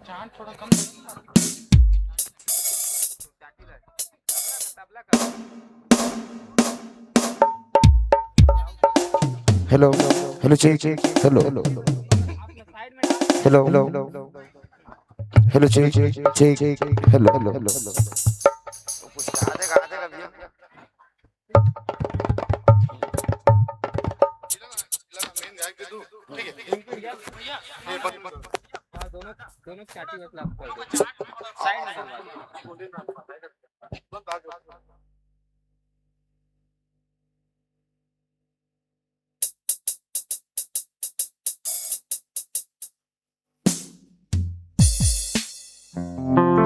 Hello hello check hello hello hello hello check hello hello दोनों चाटी मतलब कर दो साइड में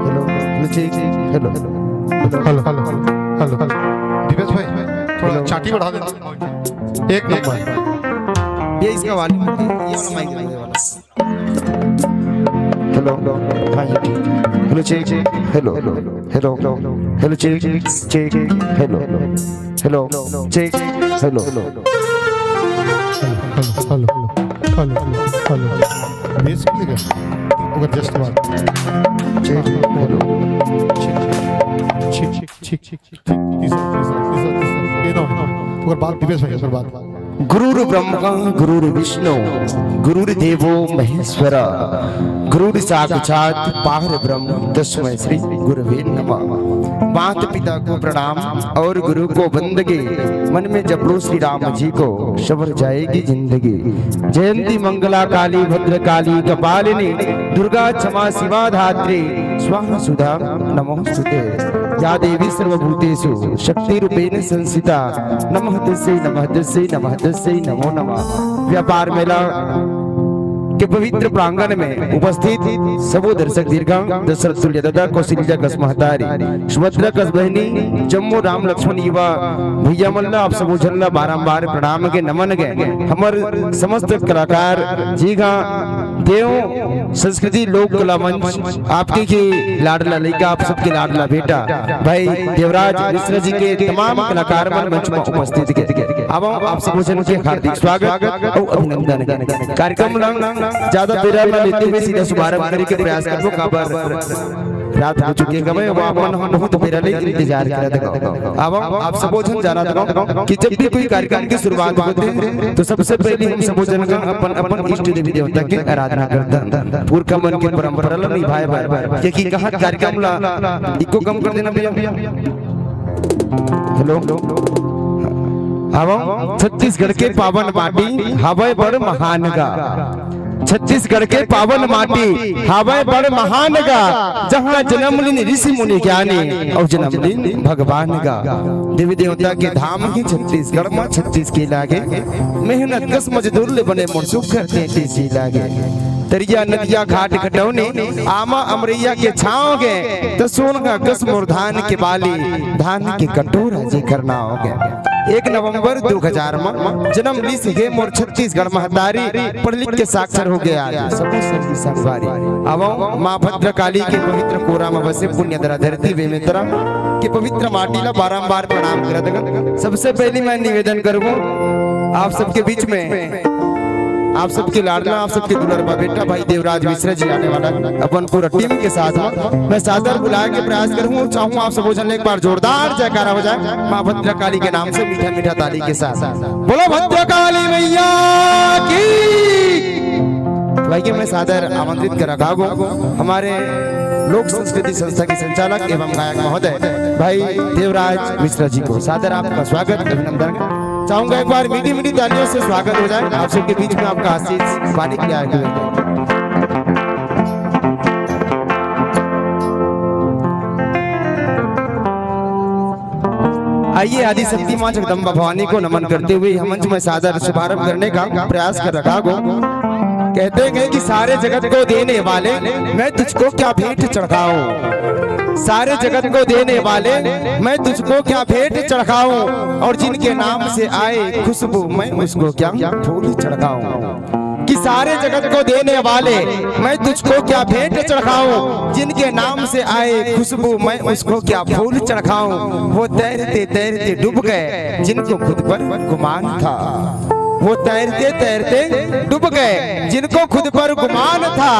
hello hello check hello hello hello hello hello hello Divesh भाई थोड़ा चाटी बढ़ा देना। एक नंबर ये इसका वाली ये वाला माइक है, ये वाला हेलो हाँ ये ठीक hello check hello hello hello check hello hello check hello hello hello hello bass मिलेगा अगर जस्ट बात चेक हेलो ठीक ये ना अगर बात दिवेश भाई अगर बात गुरुर् ब्रह्मा गुरुर् विष्णु गुरुर्देवो महेश्वरा गुरुर् साक्षात् परब्रह्म तस्मै श्री गुरुवे नमः। माता पिता को प्रणाम और गुरु को वंदगे मन में जप लो श्री राम जी को सवर जाएगी जिंदगी। जयंती मंगला काली भद्र काली कपालिनी दुर्गा क्षमा शिवा धात्री स्वाहा सुधा नमोस्तुते। या देवी सर्वभूतेषु शक्ति रूपेण संस्थिता नमः तस्यै नमो नमः। व्यापार मेला के पवित्र प्रांगण में उपस्थित सबो दर्शक दीर्घांग दशरथ तुल्य दादा कौशल्या कस महतारी सुभद्रा कस बहनी जम्मू राम लक्ष्मण युवा भैया मल्ला आप सबो झल्ला बारंबार प्रणाम के नमन गए हमर समस्त कलाकार जी का देव संस्कृति लोक कला मंच आपके की लाडला लड़का आप सबके लाडला बेटा भाई देवराज मिश्रा जी के तमाम कलाकार मंच में उपस्थित के अब आप सबो जन के हार्दिक स्वागत और अभिनंदन। कार्यक्रम ज्यादा देर न लेते हुए सीधा शुभारंभ करने के प्रयास करबो काबर रात हो चुकी है वो अपन हम बहुत बेरा ले इंतजार करत गो। अब आप सबो जन जाना दो कि जब भी कोई कार्यक्रम की शुरुआत होते है तो सबसे पहले हम सबो जन अपन अपन इष्ट देवी देवता की आराधना करता पूर का मन की परंपरा ला निभाए बार कि कहां कार्यक्रम ला इको कम कर देना भैया। हेलो अब छत्तीसगढ़ के पावन माटी हवय बड़ महान गा छत्तीसगढ़ के पावन माटी हवय बड़ महान गा जहाँ जन्म लीन ऋषि मुनि ज्ञानी और जन्म लीन भगवान गा। देवी देवता के धाम ही छत्तीसगढ़ में 36 के लागे मेहनत कस मजदूर ले बने मोर सुख करते सी लागे तरिया नदिया घाट घटौनी आमा अमरैया के छाओ गे तो सोन का कस मोर धान के बाली धान के कटोरा जी करना हो गए। 1 नवंबर 2000 में जन्म ली से मोर छत्तीसगढ़ महतारी पढ़ लिख के साक्षर हो गया अब माँ भद्र काली के पवित्र कोरा में बसे पुण्य धरा धरती बेमित्रा के पवित्र माटी ला बारंबार प्रणाम करत। सबसे पहले मैं निवेदन करूँ आप सबके बीच में आप सबके लाडला आप सबके दुलरबा बेटा भाई देवराज मिश्रा जी आने वाला अपन पूरा टीम के साथ मैं सादर बुलाने के प्रयास करूँ और चाहूँ आप सब एक बार जोरदार जयकारा हो जाए माँ भद्रा काली के नाम से मीठा मीठा ताली के साथ बोलो भद्रा काली मैया की। भाई के मैं सादर आमंत्रित कर रखा हूँ हमारे लोक संस्कृति संस्था के संचालक एवं गायक महोदय भाई देवराज मिश्रा जी को सादर आपका स्वागत अभिनंदन चाहूंगा। एक बार मीठी मीठी तालियों से स्वागत हो जाए आप सबके बीच में आपका आशीष पाने के लिए आए हुए। आइए आदि शक्ति मां जगदम्बा भवानी को नमन करते हुए मंच में सादर शुभारंभ करने का प्रयास कर रखा हो। कहते हैं कि सारे जगत को देने वाले मैं तुझको क्या भेंट चढ़ाऊं सारे जगत को देने वाले मैं तुझको क्या भेंट चढ़ाऊं और जिनके नाम से आए खुशबू मैं उसको क्या फूल चढ़ाऊं कि सारे जगत को देने वाले मैं तुझको क्या भेंट चढ़ाऊं जिनके नाम से आए खुशबू मैं उसको क्या फूल चढ़ाऊं। वो तैरते तैरते डूब गए जिनको खुद पर गुमान था वो तैरते तैरते डूब गए, जिनको खुद पर गुमान था,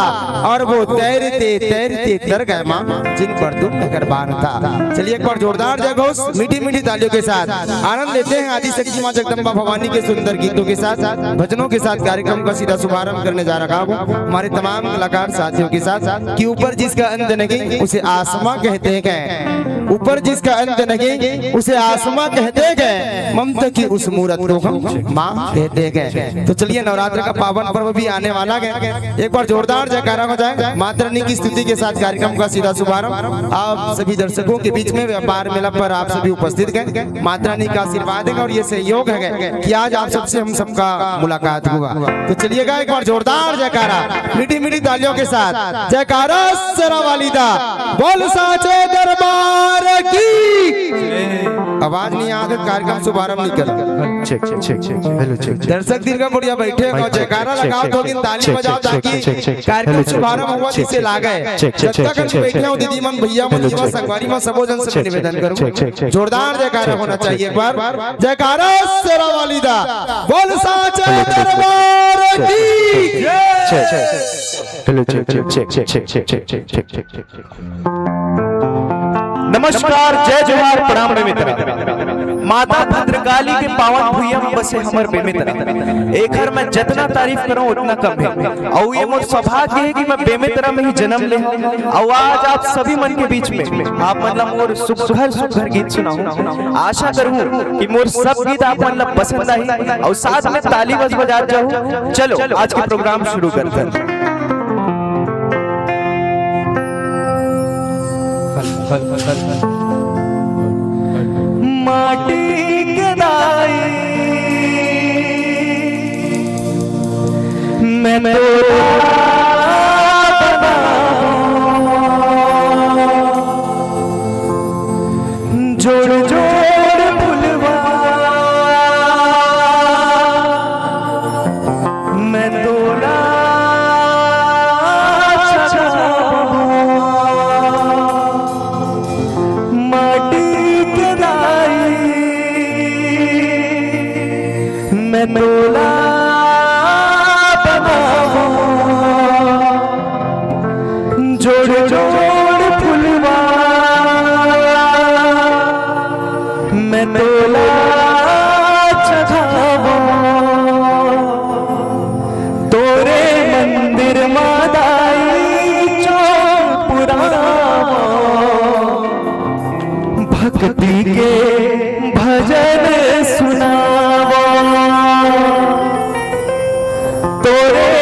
और वो तैरते तैरते तर गए माँ, जिन पर तुम मेहरबान था। चलिए एक बार जोरदार जय घोष मीठी मीठी तालियों के साथ आनंद लेते हैं आदि शक्ति माँ जगदम्बा भवानी के सुंदर गीतों के साथ, भजनों के साथ कार्यक्रम का सीधा शुभारंभ करने जा रहा हूँ हमारे तमाम कलाकार साथियों के साथ कि ऊपर जिसका अंत नहीं उसे आसमां कहते हैं, ऊपर जिसका अंत नहीं उसे आसमां कहते हैं, ममता की उस मूरत को हम माँ कहते हैं। तो चलिए नवरात्र का पावन पर्व भी आने वाला है, एक बार जोरदार जयकारा हो जाए माता रानी की स्तुति के साथ कार्यक्रम का सीधा शुभारंभ। आप सभी दर्शकों के बीच में व्यापार मेला पर आप सभी उपस्थित हैं, माता रानी का आशीर्वाद है और ये सहयोग है कि आज आप सबसे हम सबका मुलाकात हुआ। तो चलिएगा एक बार जोरदार जयकारा मीठी मीठी तालियों के साथ, जयकारा सरा वालिदा बोल साचे दरबार की। आवाज नहीं आ रही, कार्यक्रम शुभारंभ नहीं कर। Check check check check hello check check दर्शक दीर्घा बढ़िया बैठे और जयकारा लगाओ, तो ताली बजाओ ताकि कार्यक्रम शुभारंभ हुआ जिसे लागे। जब तक हम बैठे हो दीदी मन भैया मन जीवा संगवारी में सबो जन से निवेदन करूं जोरदार जयकारा होना चाहिए। एक बार जयकारा सेरा वालिदा बोल साचे दरबार की जय। Hello check check check check check check check check check check. नमस्कार, जय जोहार, प्रणाम मित्र। माता भद्रकाली के पावन भुइया में बसे हमर बेमित्र, एकर मैं जितना तारीफ करूं उतना कम है। और ये मोर सौभाग्य है कि मैं बेमित्र में ही जन्म ले और आज आप सभी मन के बीच में आप मतलब मोर सुघर सुघर गीत सुनाऊं। आशा करूं कि मोर सब गीत आप मतलब पसंद आए और साथ में ताली बज बजा जाऊं। चलो आज के प्रोग्राम शुरू करते हैं। माटी के दाई मैं जोड़ जोड़ फुलवा मैं तोरा मैं तोला बनावो जोड़ जोड़ फुलवा मैं तोला चढ़ावो तोरे मंदिर मादाई चौक पुरावो भक्ति के भजन सुनावो तोरे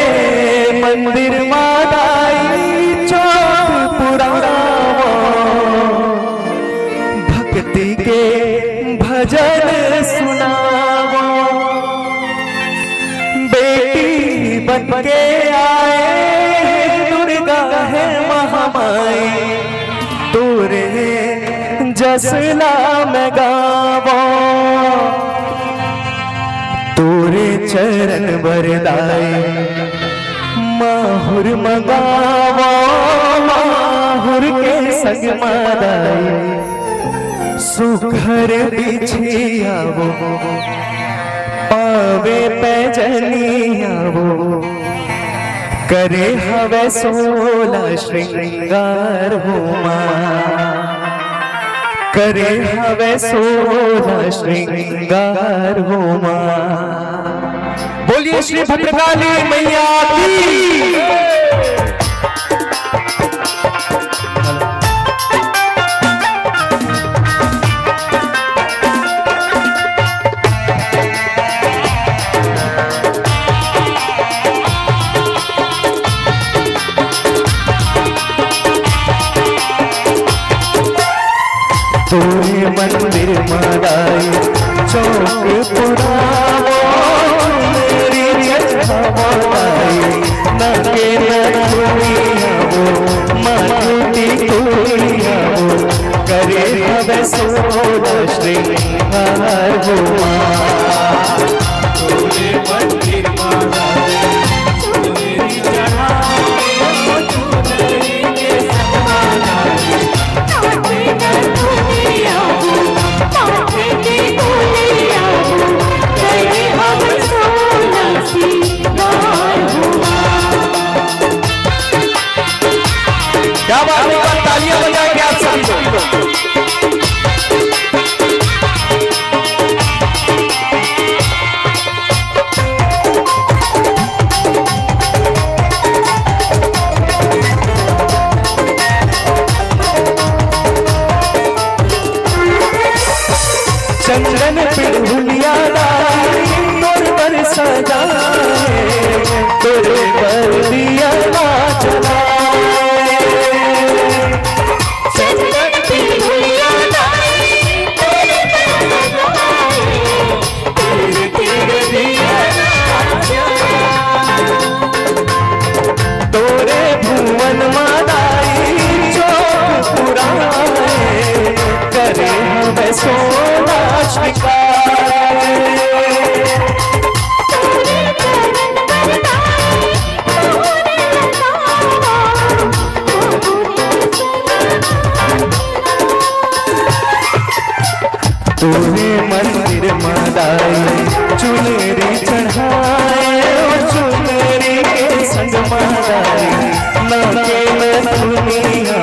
मंदिर मादाई चौक पुरावो भक्ति के भजन सुनावो बेटी बन के आए दुर्गा है महामाई तोरे जसला में गावो तोरे चरण बरदाई माहुर मंगावो माहुर के संग मादाई सुखर बिछियावो पावे पैजनियावो करे हवे सोला श्रृंगार हो करे हवे सोला श्रृंगार हो बोलिए श्री भद्रकाली मैया की। तोरे मंदिर मादाई चौक पुरावो मेरी जगहवाई नगे नगुनियावो माटी कुलियावो करे हवे सोला श्रृंगार हो तोरे मंदिर मादाई मेरी जगहवाई चुनरी के समानाई क्या बात है, एक बार तालियां बजाएंगे आप सभी लोग। चंदन पिढ़ुलिया तोर पर सजाए, तोरे पर दिया जलाए। चंदन पिढ़ुलिया तोरे पर सजाए, तोरे दिया जलाए। तोरे भुवन मादाई चौक पुराए, करे हमें सोना तूने मंदिर मदाई चुनरी चढ़ाए, चुनरी के संग मदाई नाके में दुनिया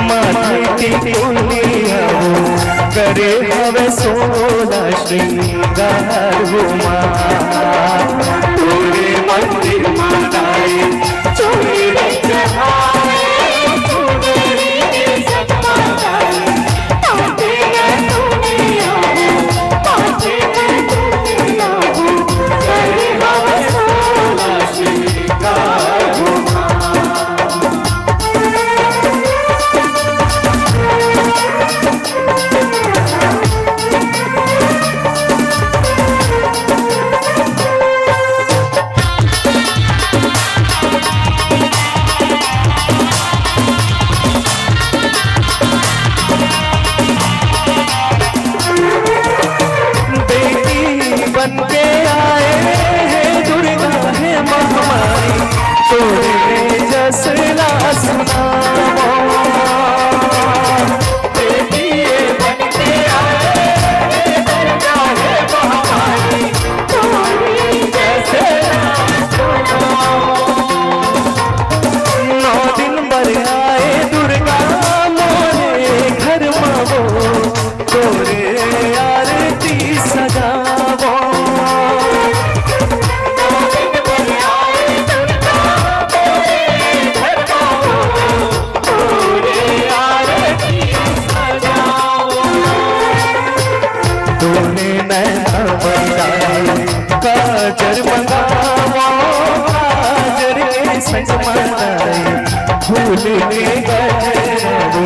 माथे की दुनिया करे हवे सोना श्रृंगार हुआ। तोरे मंदिर मदाई चुनरी चढ़ाए, चुनरी के संग मदाई नाके में दुनिया माथे की दुनिया करे हवे सोना श्रृंगार हुआ। बनके आए हैं दुर्गा है महामारी, तोरे जसना सुनाओ। बेटी बनके आए हैं दुर्गा है महामारी, तोरे जसना सुनाओ। 9 दिन बर आए दुर्गा मोरे घर मावो, तोरे आरती सजाओ। काजर मंगावा काजर के संग मनाए, फूल के गजरावो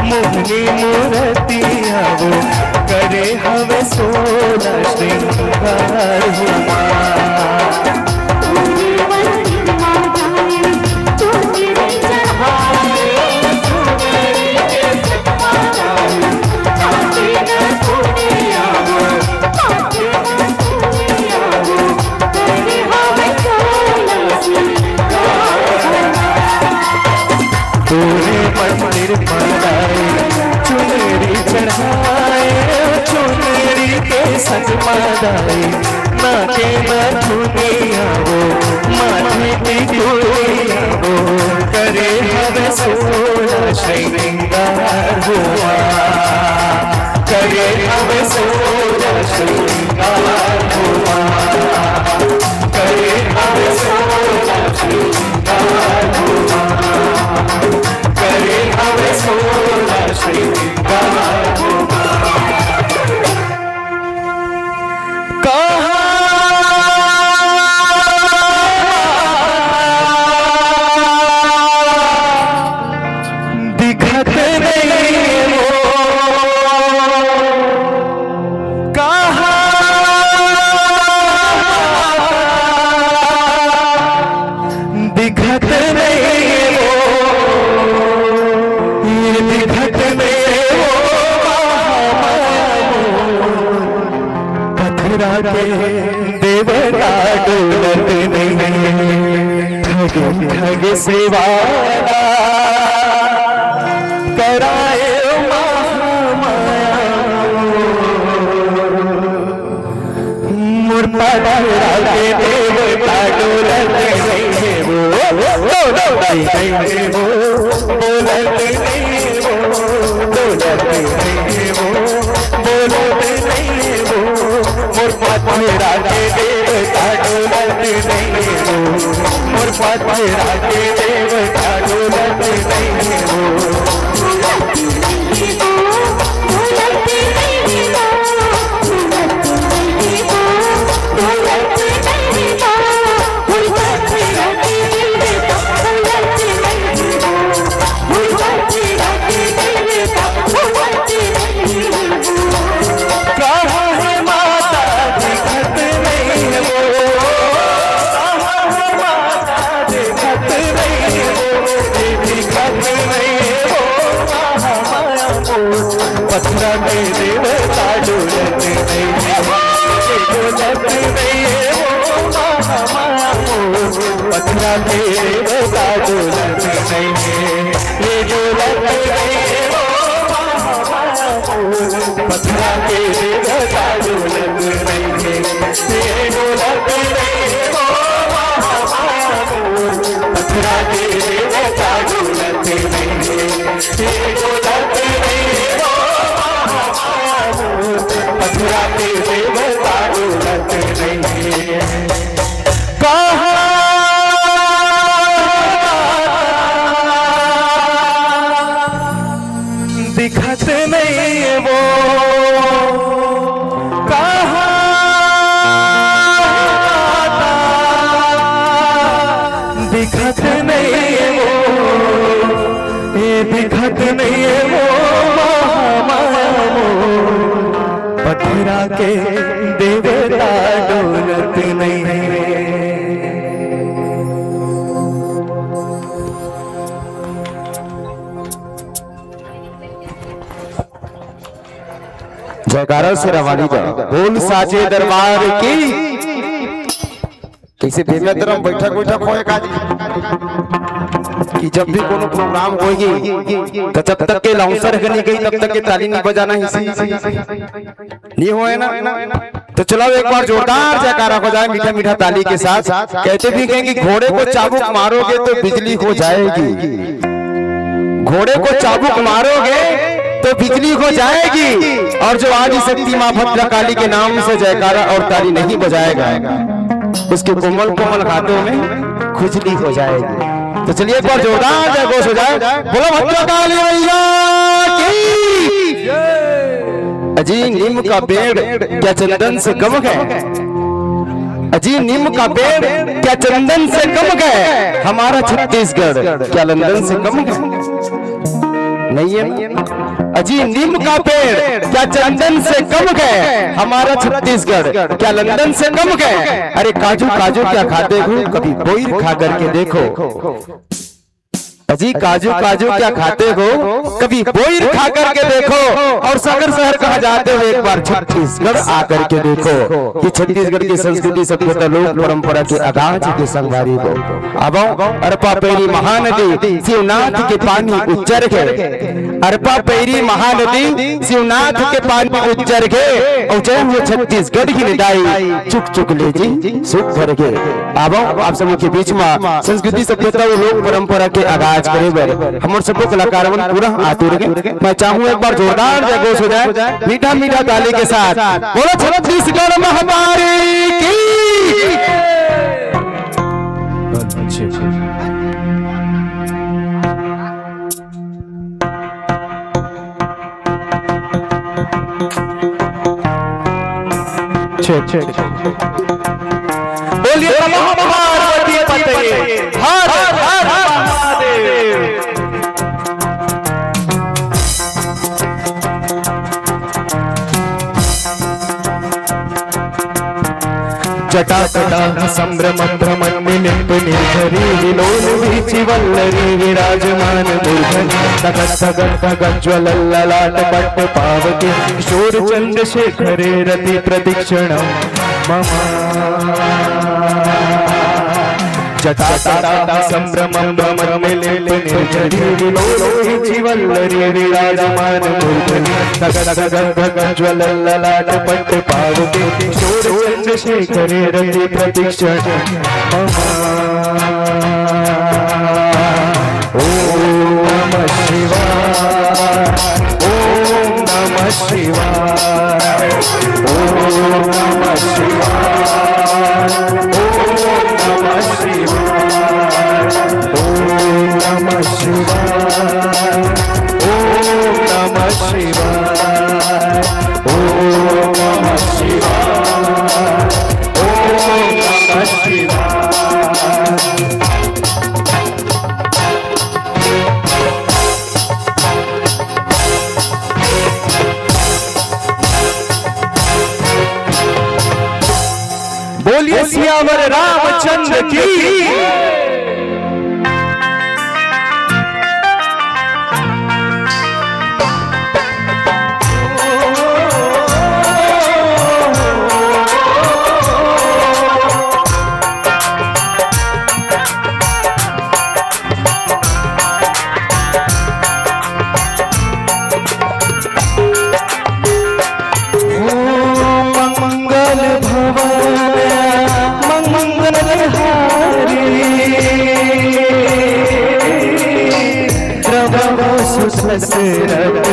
मोहनी मूर्तियावो करे हवे सोना श्रृंगार हुआ। मंदिर मनाए चुनरी चढ़ाए, चुनरी के संग मदाए नाके में दुनिया वो माथे की दुनिया वो करे हवे सोना श्रृंगार हुआ। करे हवे सोना श्रृंगार हुआ, करे हवे सोना श्रृंगार हुआ, करे हवे सोना श्रृंगार हुआ। दिखत नहीं वो कहाँ दिखत नहीं वो, ये दिखत नहीं वो पथरा के देवता डोलत नहीं, ठग ठग सेवाला कराए महामाया। मुर्दा के देवता डोलत नहीं वो बोलत नहीं वो, बोलत नहीं वो, बोलत नहीं वो, मोर पथरा के देवता डोलत नहीं वो, मोर पथरा के देवता डोलत नहीं वो। पथरा में देवता डोलत नहीं वो, डोलत नहीं वो महामाया मोर, पथरा में देवता डोलत नहीं, ये डोलत नहीं वो महामाया मोर, पथरा में देवता डोलत नहीं, ये डोलत नहीं वो महामाया मोर, पथरा में देवता डोलत नहीं, ये डोलत नहीं पथरा के देवता डोलत नहीं। कहाँ दिखत नहीं वो, कहाँ दिखत नहीं वो, ये दिखत नहीं वो महामाया मोर, पथरा के देवता डोलत नहीं। जयकारा से रवानी जा बोल साचे दरबार की। कैसे देवे तरम बैठक बैठक होए काजी कि जब भी कोनो प्रोग्राम होगी तो जब तक के लाउंसर नहीं गई तब तक के ताली नहीं बजाना ही नहीं होए ना। तो चलो एक बार जोरदार जयकारा हो जाए मीठा मीठा ताली के साथ। कहते भी हैं कि घोड़े को चाबुक मारोगे तो बिजली हो जाएगी, घोड़े को चाबुक मारोगे तो बिजली हो जाएगी, और जो आदि शक्ति मां भद्रकाली के नाम से जयकारा और ताली नहीं बजाएगा उसके कोमल कोमल हाथों में खुजली हो जाएगी। तो चलिए एक बार जोरदार जय घोष हो जाए, बोलो भद्रकाली मैया की। अजी नीम का पेड़ क्या चंदन से कम है, अजी नीम का पेड़ क्या चंदन से कम है, हमारा छत्तीसगढ़ क्या लंदन से कम है, नहीं है। अजी नीम का पेड़ क्या चंदन से कम है, हमारा छत्तीसगढ़ क्या लंदन से कम है। अरे काजू काजू क्या खाते हो, कभी बोईर खा करके देखो। अजी काजू काजू क्या खाते हो, कभी बोईर खा करके देखो। और सागर शहर कहा जाते हो, एक बार छत्तीसगढ़ आकर के देखो कि छत्तीसगढ़ की संस्कृति सभ्यता लोक परंपरा के आगाज के संगवारी को। अब अरपा पैरी महानदी शिवनाथ के पानी उच्चर के, अरपा पैरी महानदी शिवनाथ के पानी उच्चर के, और जय हुए छत्तीसगढ़ की निदाई चुक चुक ले जी सुख भर के। अब आप सब के बीच में संस्कृति सभ्यता और लोक परंपरा के आगाज करे हम सबको कलाकार पूरा आतुर के। मैं चाहूँ एक बार जोरदार जय घोष हो जाए मीठा मीठा ताली के साथ, बोलो छत्तीसगढ़ महामारी की। बोलिए नमः पार्वती पतये हर हर महादेव। जटा जटा संभ्रम भ्रमण मिलित निर्झरी विलोल वीचि वल्लरी विराजमान मूर्धनि तगत तगत तगत ज्वल ललाट पट्ट पावके किशोर चंद्रशेखरे रति प्रदीक्षणं मम। जटा जटा संभ्रमं भ्रमण मिलित निर्झरी विलोल वीचि वल्लरी विराजमान मूर्धनि तगत तगत तगत ज्वल ललाट पट्ट पावके किशोर चंद्रशेखरे रति प्रदीक्षणं मम। शिवाय, ओम नमः शिवाय, ओम नमः शिवाय, ओम नमः शिवाय, ओम नमः शिवाय, ओम नमः शिवाय, ओम नमः शिवाय, ओम नमः शिवाय। बोलिए सियावर रामचंद्र की। दशरथ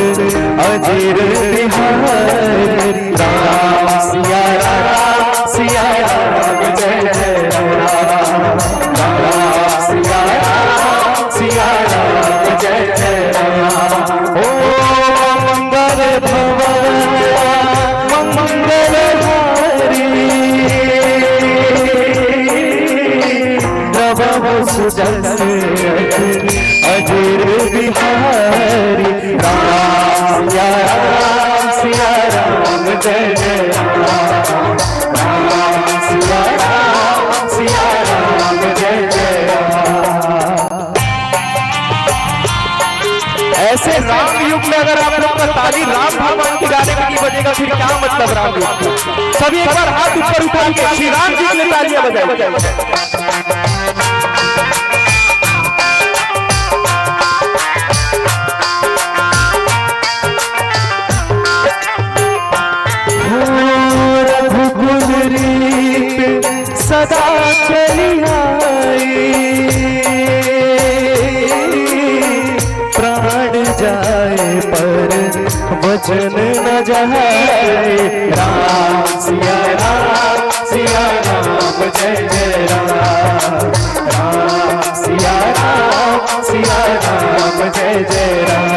अजीर बिहारी, राम सिया राम जय जय राम, राम सिया राम जय जय राम। ओ मंगल भवन मंगल हारी, प्रभु सुदशरथ अजीर बिहारी, राम सिया राम जय जय राम, राम सिया राम जय जय राम। ऐसे राम युग में अगर आप लोग का ताली राम भगवान के गाने का नहीं बजेगा फिर क्या मतलब राम युग? सभी एक बार हाथ ऊपर उठा के श्री राम जी के लिए तालियां बजाएं। सदा चली आई, प्राण जाए पर वचन न जाए, राम सिया राम जय जय राम, राम सिया राम जय जय राम।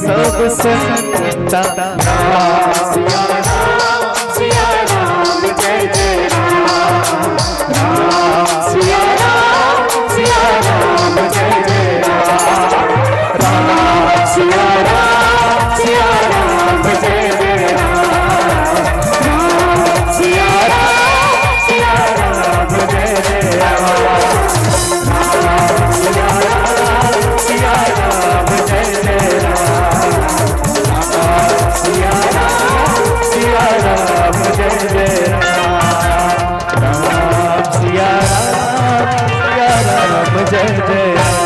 सब संता, राम सिया राम जय जय राम, राम सिया राम जय जय राम, राम सिया राम जय जय राम, राम सिया राम जय जय राम, राम सिया राम जय जय राम, सिया राम जय जय राम, राम सिया राम जय जय राम।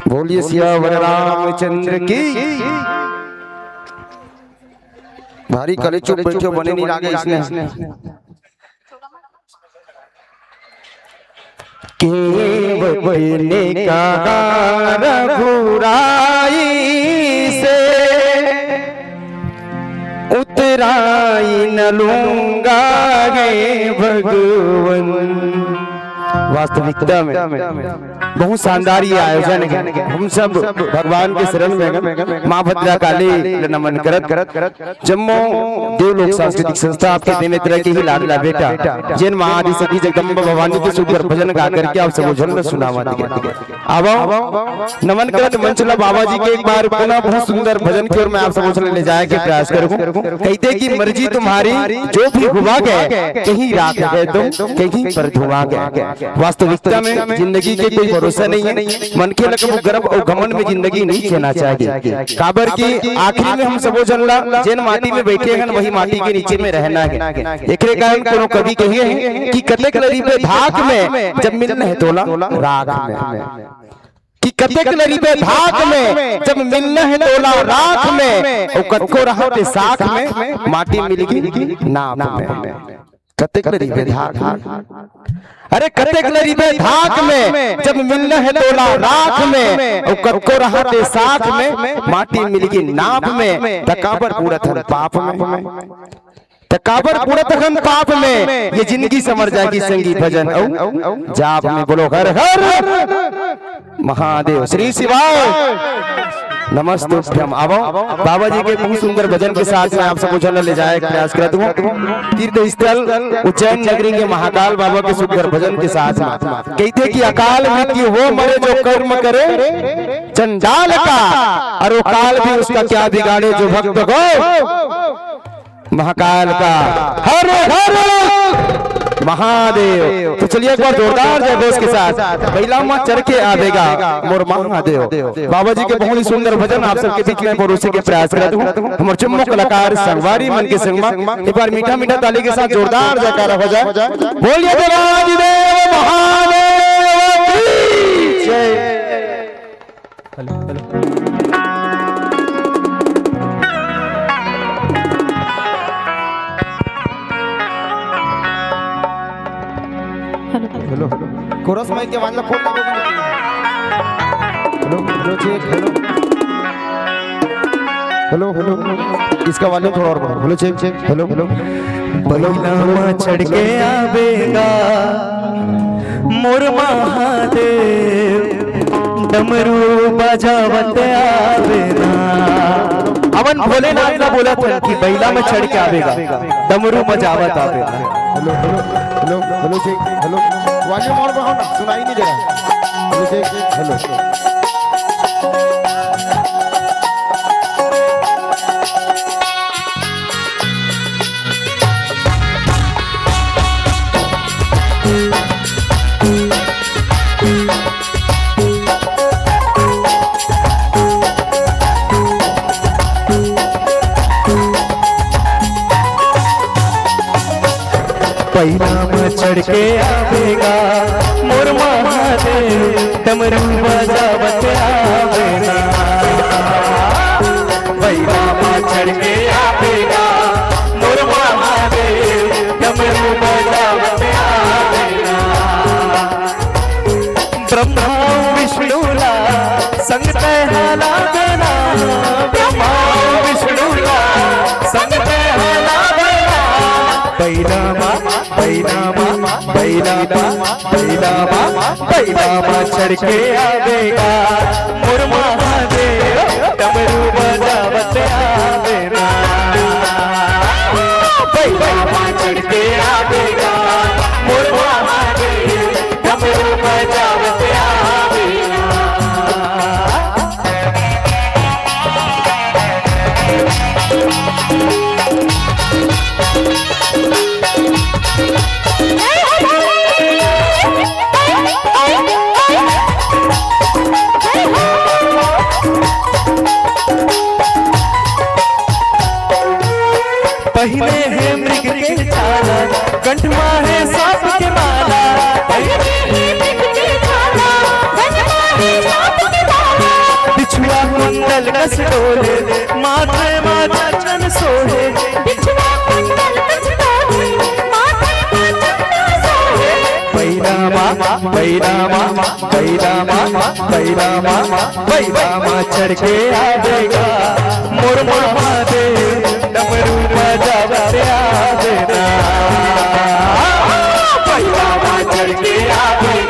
बोलिए सियावर रामचंद्र की। भारी कले चुप बैठो बने नहीं लागे इसने। केवल कहा रघुराई से उतराई न लूंगा गे भगवन, वास्तविकता में बहुत शानदार ये आयोजन है। हम सब भगवान के शरण में माँ भद्रा काली नमन करत जम्मो देवलोक सांस्कृतिक संस्था आपके देने तरह की ही लाडला बेटा जिन माँ आदि सती जगदम्बा भवानी के सुंदर भजन गा करके आप सब झन सुनावा दिया। अब नमन करत मंचला बाबा जी के एक बार पुनः बहुत सुंदर भजन की ओर मैं आप सब ले जाए के प्रयास करूं। कहते कि मर्जी तुम्हारी जो भी हुआ गए, कहीं राख गए तुम कहीं पर धुआ गए। वास्तविकता में जिंदगी के कोई भरोसा नहीं है। मन के लगभग गर्भ और घमंड में जिंदगी नहीं खेना चाहिए। काबर की आखिरी में हम सबो जनला जिन माटी में बैठे हैं वही माटी के नीचे में रहना है। एकरे कारण कोनो कवि कहिए हैं कि कतेक लरी पे धाक में जब मिलना है तोला राख में, कि कतेक लरी पे धाक में जब मिलना है तोला राख में, और कतको रहा ते साख में माटी मिलेगी नाप में। कतेक लरी पे धाक, अरे कतेक लरी पे धाक में जब मिलना है तोला राख में, और कतको रहा ते साख में माटी मिलेगी नाप में। तकाबर पूरा था पाप में, तकाबर पूरा तखन पाप में, ये जिंदगी समर जाएगी संगीत भजन जाप में। बोलो हर हर महादेव श्री शिवाय नमस्तुभ्यम। अब बाबा जी के बहुत सुंदर भजन के साथ में आप सबको जन ले जाए प्रयास करता हूँ। तीर्थ स्थल उज्जैन नगरी के महाकाल बाबा के सुंदर भजन के साथ में कहते कि अकाल मृत्यु हो मरे जो कर्म करे चंडाल का, और वो काल भी उसका क्या बिगाड़े जो भक्त को महाकाल का। हर हर महादेव। तो चलिए एक बार जोरदार जय घोष के साथ पहला माँ चढ़ के आवेगा मोर महादेव। बाबा जी के बहुत ही सुंदर भजन आप सबके बीच में परोसे के प्रयास करता हूँ। हमारे चुम्बक कलाकार संगवारी मन के संगमा एक बार मीठा मीठा ताली के साथ जोरदार जयकारा हो जाए। बोलिए देवाधिदेव महादेव की जय। हेलो कोरस माइक के वाला फोन लगेगा। Hello hello check hello hello इसका वॉल्यूम थोड़ा और बढ़ाओ। Hello check check hello hello. बलमा चढ़ के आवेगा मोर महादेव, डमरू बजावत आवेगा। अवन भोलेनाथ ने बोला था कि बैला में चढ़ के आवेगा डमरू बजावत आवेगा। Hello hello hello hello check hello volume और बढ़ाओ ना, सुनाई नहीं दे रहा। हेलो चेक हेलो पहिला में चढ़ के आवेगा मोर महादेव, डमरू बजावत आवेगा। पहिला में चढ़ के आवेगा मोर महादेव, डमरू बजावत आवेगा। ब्रह्मा विष्णुला संग कहला देना, ब्रह्मा विष्णुला संग कहला देना। बैरामा बैरामा बैरामा बैरामा बैरामा चढ़ के आवेगा मोर महादेव, डमरू बजावत आवेगा। बैरामा चढ़ के आवेगा मोर महादेव, डमरू बजावत आवेगा। पहले है मृग के छाला, कंठवा है सांप के माला। पहले है मृग के छाला, कंठवा है सांप के माला। बिछुआ कुंडल कस डोले, माथे माथा चन सोहे। बिछुआ कुंडल कस डोले, माथे माथा चन सोहे। बैरामा बैरामा बैरामा बैरामा बैरामा चढ़ के आवेगा मोर महादेव, डमरू बजावत आवेगा। बैरामा चढ़ के आवेगा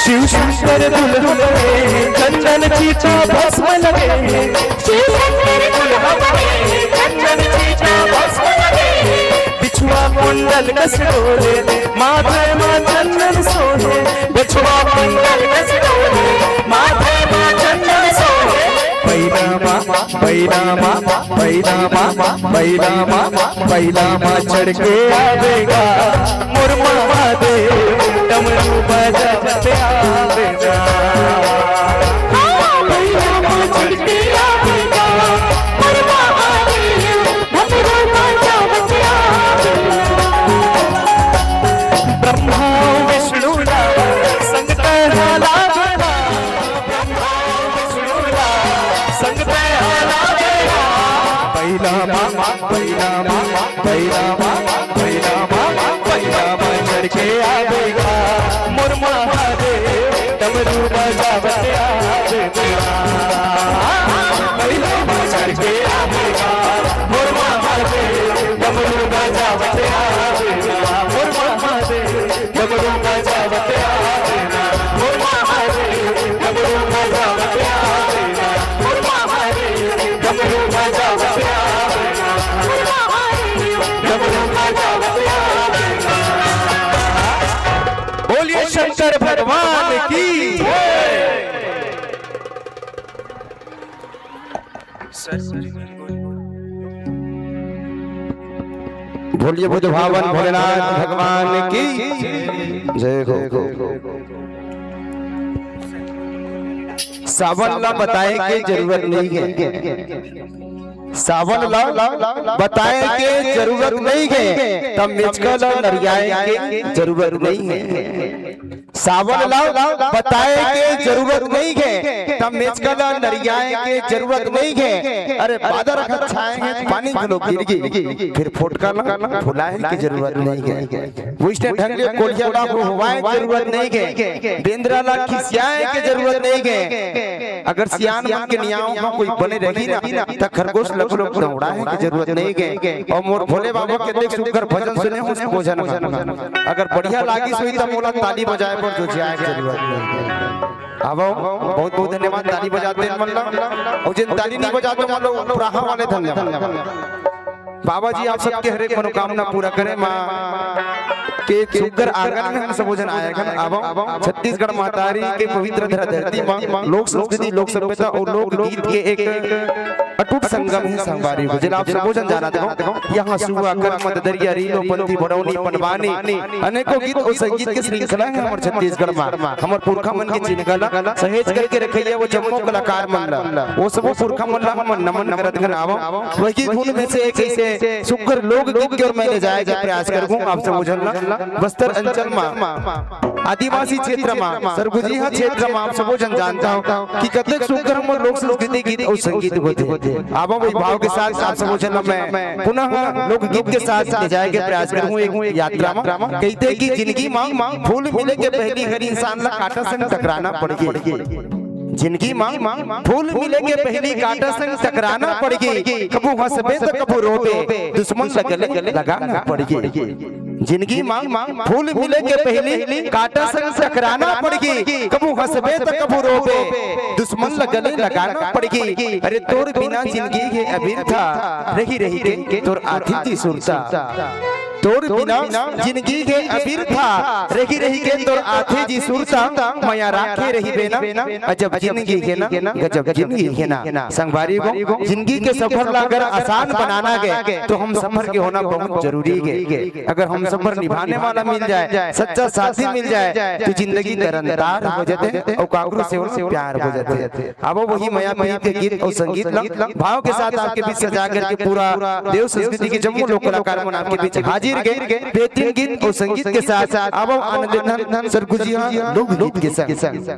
शिव शंकर दुल्हा बने चंदन चीचा भस्म लगे शिव शंकर दुल्हा बने चंदन चीचा भस्म लगे बिछुआ कुंडल कस डोले माथे मां चंदन सोहे बिछुआ कुंडल कस डोले माथे मां चंदन सोहे पैनामा चढ़ के आवेगा मुरमा दे डमरू बजाते आवेगा पैनामा चढ़ के आवेगा मुरमा दे डमरू बजाते आवेगा ब्रह्मा विष्णु संग कहला पैनामा चढ़ के आवेगा मुरमा दे डमरू बजाते आवेगा पैनामा चढ़ के आवेगा मुरमा दे डमरू बजाते आवेगा मुरमा दे डमरू बजाते आवेगा मुरमा दे डमरू बजाते आवेगा मुरमा दे डमरू बजाते बोलिए शंकर भगवान की बोलिए बुद्ध भावन भोलेनाथ भगवान की जय हो। सावन ला बताए की जरूरत नहीं है, सावन ला बताए के जरूरत नहीं है, तब मिचकल नरियाए के जरूरत नहीं है। सावन ला बताए के जरूरत नहीं है, तब मिचकल नरियाए के जरूरत नहीं है। अरे बादल छाए हैं पानी किलो गिर गई, फिर फोटका ना फुलाए की जरूरत नहीं है। विष्णु ढंग ले कोलिया ला हुआए जरूरत नहीं है, बेंद्रा ला खिसियाए के जरूरत नहीं है। अगर सियान मन के नियाओं का कोई बने रही ना त खरगोश लखलो दौड़ाए की जरूरत नहीं है। और मोर भोले बाबा के देख सुकर भजन सुने हो भोजन अगर बढ़िया लागी सोई त मोला ताली बजाए पर जो जाए की जरूरत नहीं है। अब बहुत बहुत धन्यवाद ताली बजाते हैं मन और जिन ताली नहीं बजाते मन लोग पुराहा वाले धन्यवाद। बाबा जी आप सबके हर एक मनोकामना पूरा करें। माँ के सुगर आंगन में हम सब भोजन आएगा। अब छत्तीसगढ़ महतारी के पवित्र धरती माँ लोक संस्कृति लोक सभ्यता और लोक गीत के एक अटूट संगम है संगवारी को जिला आप सब भोजन जाना देखो यहाँ सुआ कर्म दरिया रीलो पंथी बड़ौनी पनवानी अनेकों गीत और संगीत के श्रृंखला है हमारे छत्तीसगढ़ में। हमारे पुरखा मन के चिन्हला सहेज करके रखिए वो जम्मू कलाकार मन वो सब पुरखा मन हम नमन करत कर आवो वही धुन में से एक ऐसे सुगर लोक गीत और मैंने जाएगा प्रयास करूँ आप सब भोजन बस्तर अंचल में आदिवासी क्षेत्र में सरगुजिया क्षेत्र में आप सब भोजन जानता हूँ कि कतक सुगर हम लोक संस्कृति गीत और संगीत होते अब वही भाव के साथ आप सब भोजन में पुनः लोक गीत के साथ ले जाए के प्रयास करूँ एक यात्रा में। कहते कि जिंदगी मांग फूल मिले के पहली हर इंसान ला कांटा संग टकराना पड़ेगी। जिंदगी मांग फूल मिले के पहली कांटा संग टकराना पड़ेगी। कबू हंसबे तो कबू रोबे दुश्मन से गले लगाना पड़ेगी। जिंदगी मांग फूल मिले के पहली कांटा संग टकराना पड़ेगी। कबू हंसबे तो कबू रोबे दुश्मन से गले लगाना पड़ेगी। अरे तोर बिना जिंदगी के अबीर था रही रही के तोर आधी सुरता तोर बिना जिंदगी के अबीर था रही रही के तोर आधी जी सुरता माया राखे रही बेना अजब जिंदगी के ना गजब जिंदगी के ना संगवारी को जिंदगी के सफर ला अगर आसान बनाना गए तो हम सफर के होना बहुत जरूरी है। अगर हम सफर निभाने वाला मिल जाए सच्चा साथी मिल जाए तो जिंदगी तरंदार हो जाते और कागरू से प्यार हो जाते। अब वही माया प्रीत के गीत और संगीत भाव के साथ आपके बीच सजा करके पूरा देव संस्कृति के जम्मू लोक कलाकार मन आपके बीच हाजिर गए बेहतरीन गीत और संगीत के साथ अब आनंद सरगुजिया लोक गीत के साथ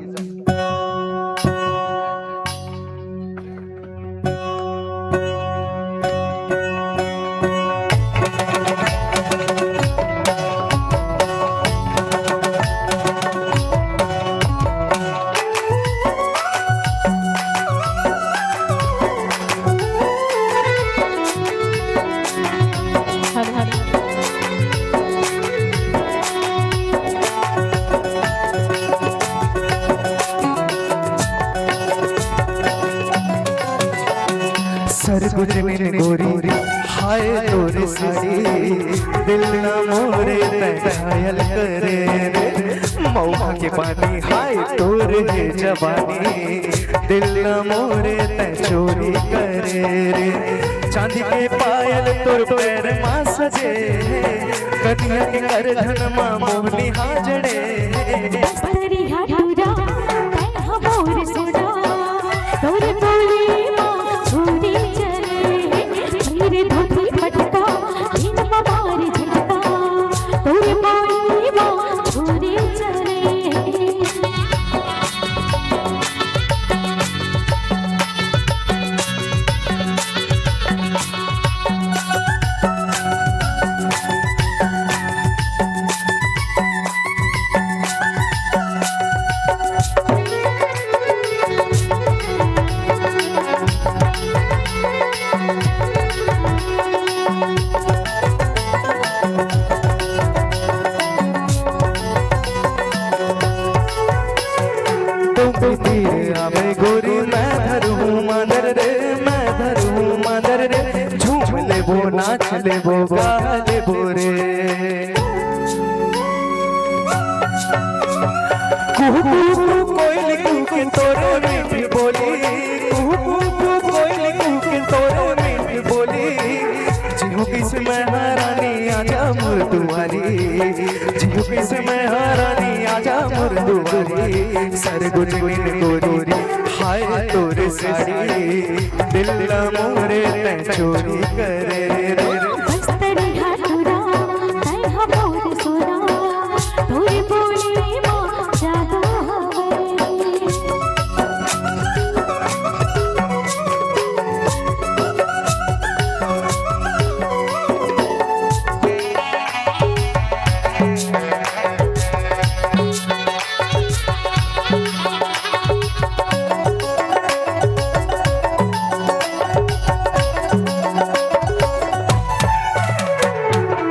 गुजरने गोरी हाय तोरे साड़ी दिल न मोरे तै घायल करे रे मौका के पानी हाय तोरे जवानी दिल न मोरे तै चोरी करे रे चांदी के पायल तोर पैर मां सजे कन्या के कर धन मां मोहनी हाजड़े बस्तरी हाटूरा तै हमोर सोना तोरे बोली मां छोरी चले मेरे धोती पटका इन मार झटका तोरे बोली मां छोरी चले गोरी मैं धरूं मादर रे मैं धरूं मादर रे झूम ले वो नाच ले वो गा ले वो रे कुहू कुहू कोयल कूके तोरे मीठी बोली कुहू कुहू कोयल कूके तोरे मीठी बोली जीहू किस मैं हारानी आजा मुर्दुआरी जीहू किस मैं हारानी आजा मुर्दुआरी सर गुजरने गोरी हाय तोरे साड़ी दिल न मोरे तै चोरी करे रे बस्तरी हाटूरा तै हमोर सोना तोरे बोली मां जादू हवे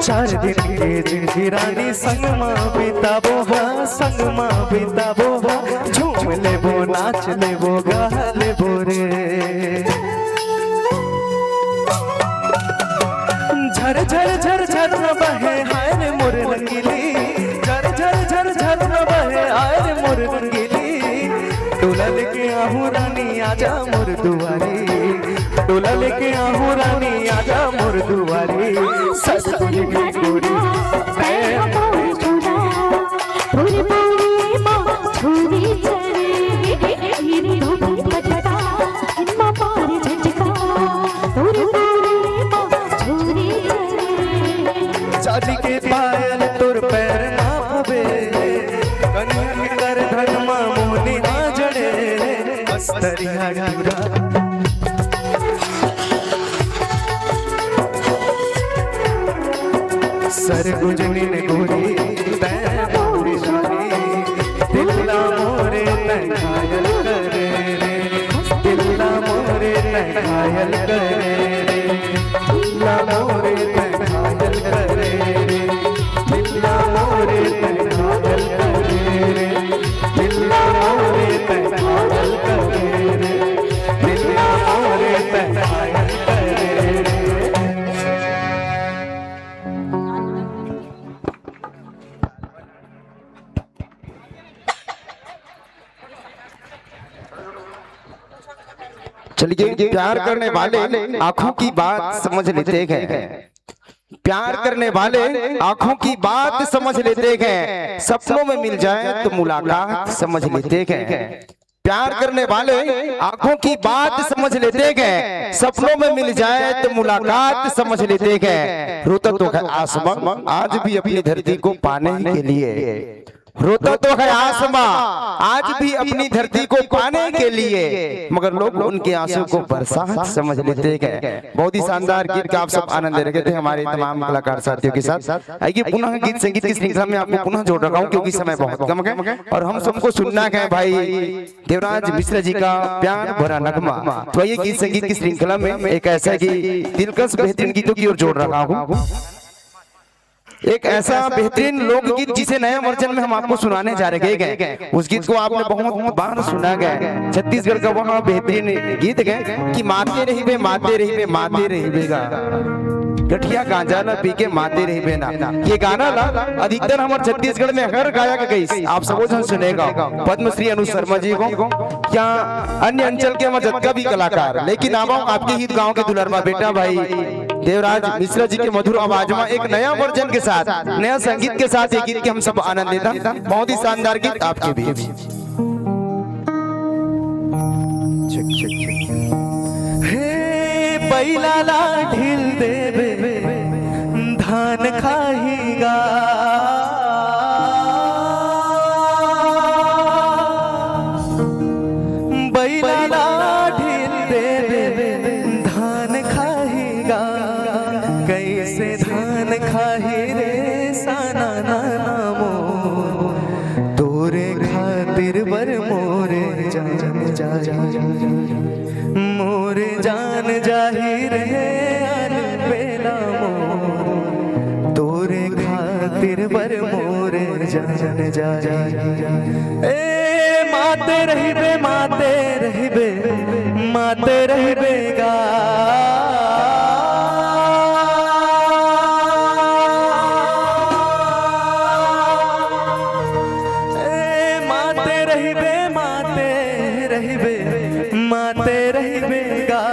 चार दिन के जिंदगी संग माँ बिताबो हा संग माँ बिताबो हा झूम ले वो नाच ले वो गा ले वो रे झर झर झर झर न बहे हाय रे मोर रंगीली झर झर झर झर न बहे हाय रे मोर रंगीली डोला लेके आहू रानी आजा मोर दुआरी डोला लेके आहू रानी आजा मोर दुआरी बस्तरी हाटूरा तै हमोर सोना तोरे बोली मां छोरी चले मेरी धोती पटका इन मार झटका तोरे बोली मां छोरी चले चांदी के पायल तोर पैर ना भवे कन्या के कर धन मां मोहनी हाजड़े बस्तरी हाटूरा सर गुजरने गोरी तै मोरी शानी दिल ना मोरे तै घायल करे रे दिल ना मोरे तै घायल करे रे दिल ना मोरे तै घायल करे रे दिल ना मोरे तै घायल करे रे दिल ना मोरे तै घायल करे रे दिल ना मोरे तै घायल करे रे चलिए प्यार करने वाले आंखों की बात समझ लेते हैं प्यार करने वाले आंखों की बात समझ लेते हैं सपनों में मिल जाए तो मुलाकात समझ लेते हैं प्यार करने वाले आंखों की बात समझ लेते हैं सपनों में मिल जाए तो मुलाकात समझ लेते हैं रोता तो है आसमां आज भी अपनी धरती को पाने के लिए रोता तो है आसमां आज भी अपनी धरती को पाने के लिए मगर लोग उनके आंसू को बरसात समझ लेते हैं। बहुत ही शानदार गीत का आप सब आनंद ले रहे थे हमारे तमाम कलाकार साथियों के साथ। आइए पुनः गीत संगीत की श्रृंखला में आपको पुनः जोड़ रखा हूँ क्योंकि समय बहुत कम है और हम सबको सुनना है भाई देवराज मिश्रा जी का प्यार भरा नगमा। तो ये गीत संगीत की श्रृंखला में एक ऐसा की दिलकश बेहतरीन गीतों की ओर जोड़ रखा हूँ। एक ऐसा बेहतरीन लोकगीत जिसे नए वर्जन में हम आपको सुनाने जा रहे हैं। उस गीत को आपने बहुत बार सुना गया, छत्तीसगढ़ का वहाँ बेहतरीन गीत है कि माते रहिबे माते रहिबे माते रहिबेगा, गठिया गांजा न पी के माते रहिबे ना। ये गाना ना अधिकतर हमारे छत्तीसगढ़ में हर गायक गई आप सब जन सुनेगा, पद्मश्री अनु शर्मा जी को क्या अन्य अंचल के हमारे जत्का भी कलाकार। लेकिन अब आपके ही गाँव के दुलरबा बेटा भाई देवराज मिश्रा जी के मधुर आवाज में एक नया वर्जन के साथ, नया संगीत के साथ ये गीत के हम सब आनंद लेता। बहुत ही शानदार गीत आपके भी। हे बैलाला ढील देवे धान खाहीगा, बैलाला ढील देवे धान खाहीगा, कैसे धान खाही रे साना नामो, तोरे खातिर बर मोरे जान जा मोरे जान जाहिर है अलबेला मोर, तोरे खातिर बर मोरे जान जा। ए माते रहिबे माते रहिबे माते रहिबे गा, ए माते रहिबे माते रहिबे माते रहिबे गा,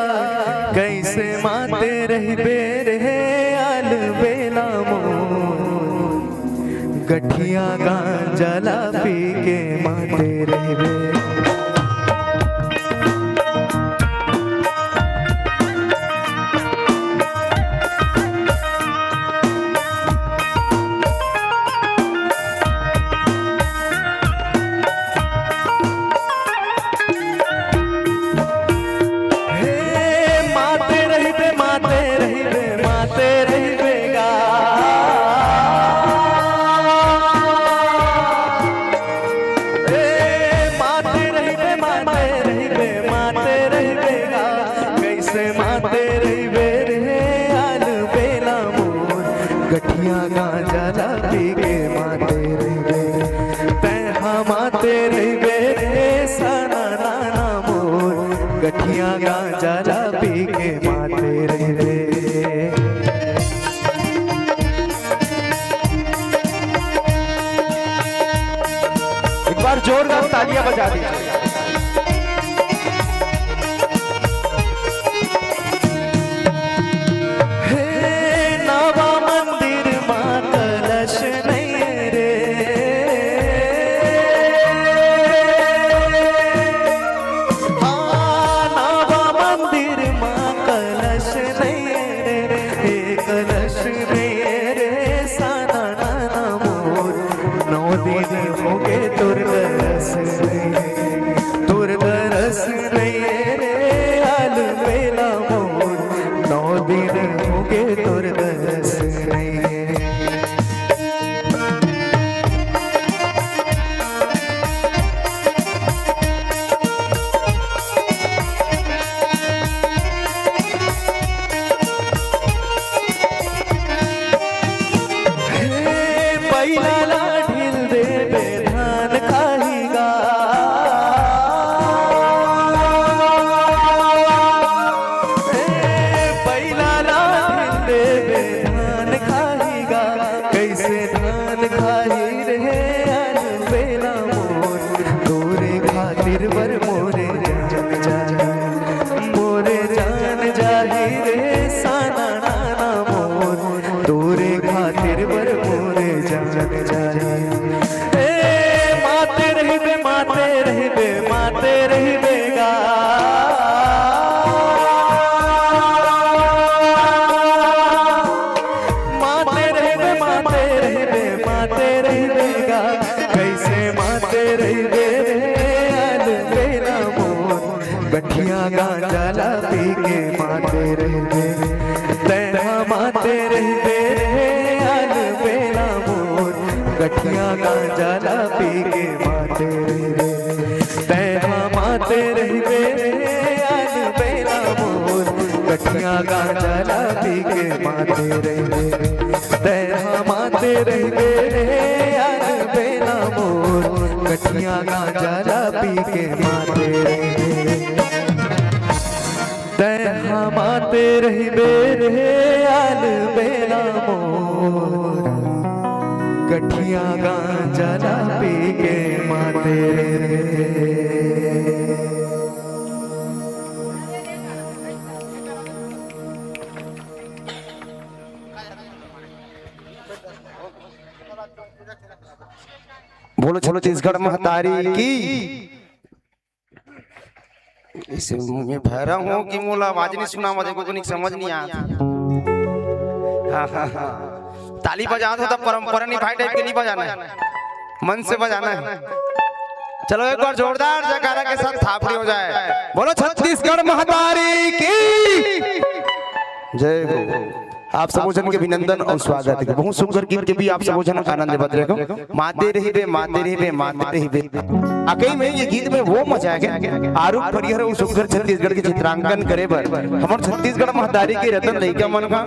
कैसे माते रहिबे रे अलबेला मोर, गठिया गांजा ला पी के माते रहिबे। गठिया गांजा ला पी के माते रहिबे, तैहा माते रहिबे रे साना नाना मोर, गठिया गांजा ला पी के माते रहिबे। एक बार जोरदार तालियां बजा दीजिए। गठिया गांजा ला पी के माते रहबे, तैहा माते रहबे रे अलबेला मोर, गठिया गांजा ला पी के माते रहबे, तैहा माते रहबे रे अलबेला मोर, गठिया गांजा ला पी के माते रहबे, तैहा माते रहबे रे यार बेला मोर गठिया गांजा पी के माते तय हमाते रहबे रे यार बेला मोर गठिया गांजा पी के माते बोलो छत्तीसगढ़ महतारी की। इसे मैं भैरा हूँ कि मोला आवाज नहीं सुना मुझे को समझ नहीं आता। हाँ हाँ हाँ ताली बजा दो, तब परंपरा निभाई टाइप के नहीं बजाना है, मन से बजाना है। चलो एक बार जोरदार जयकारा के साथ थापड़ी हो जाए। बोलो छत्तीसगढ़ महतारी की जय हो। आप सबो जन के अभिनंदन और स्वागत है। बहुत सुंदर गीत के भी आप सबो जन आनंद बद रहे को। माते रहिबे माते रहिबे माते रहिबे अकई में ये गीत में वो मजा है आरूप परिहर और सुंदर छत्तीसगढ़ के चित्रांकन करे बर हमर छत्तीसगढ़ महतारी के रतन लइका मन का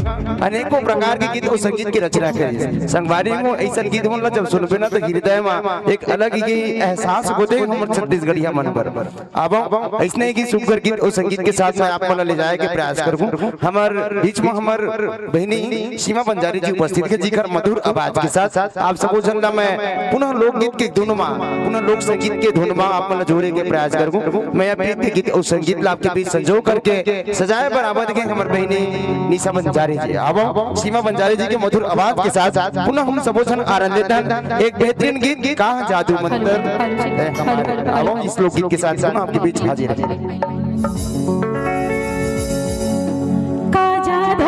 अनेकों प्रकार के गीत और संगीत की रचना करे। संगवारी को ऐसा गीत मन जब सुनबे ना तो हृदय में एक अलग ही एहसास होते हमर छत्तीसगढ़िया मन पर। अब ऐसने ही सुंदर गीत और संगीत के साथ मैं आप मन ले जाए के प्रयास करूं। हमर बीच में हमर बहनी सीमा बंजारी जी उपस्थित है, जी कर मधुर आवाज के साथ आप सबो जन ला मैं पुनः लोकगीत के धुन में पुनः लोक संगीत के धुन में आप मन जोड़े के प्रयास करूं। मैं अपने गीत और संगीत ला आपके बीच संजो करके सजाए बराबर के हमर बहनी निशा बंजारी जी। अब सीमा बंजारी जी के मधुर आवाज के साथ पुनः हम सबो जन आनंदित हैं। एक बेहतरीन गीत कहाँ जादू मंतर अब इस लोकगीत के साथ आपके बीच हाजिर है। का जादू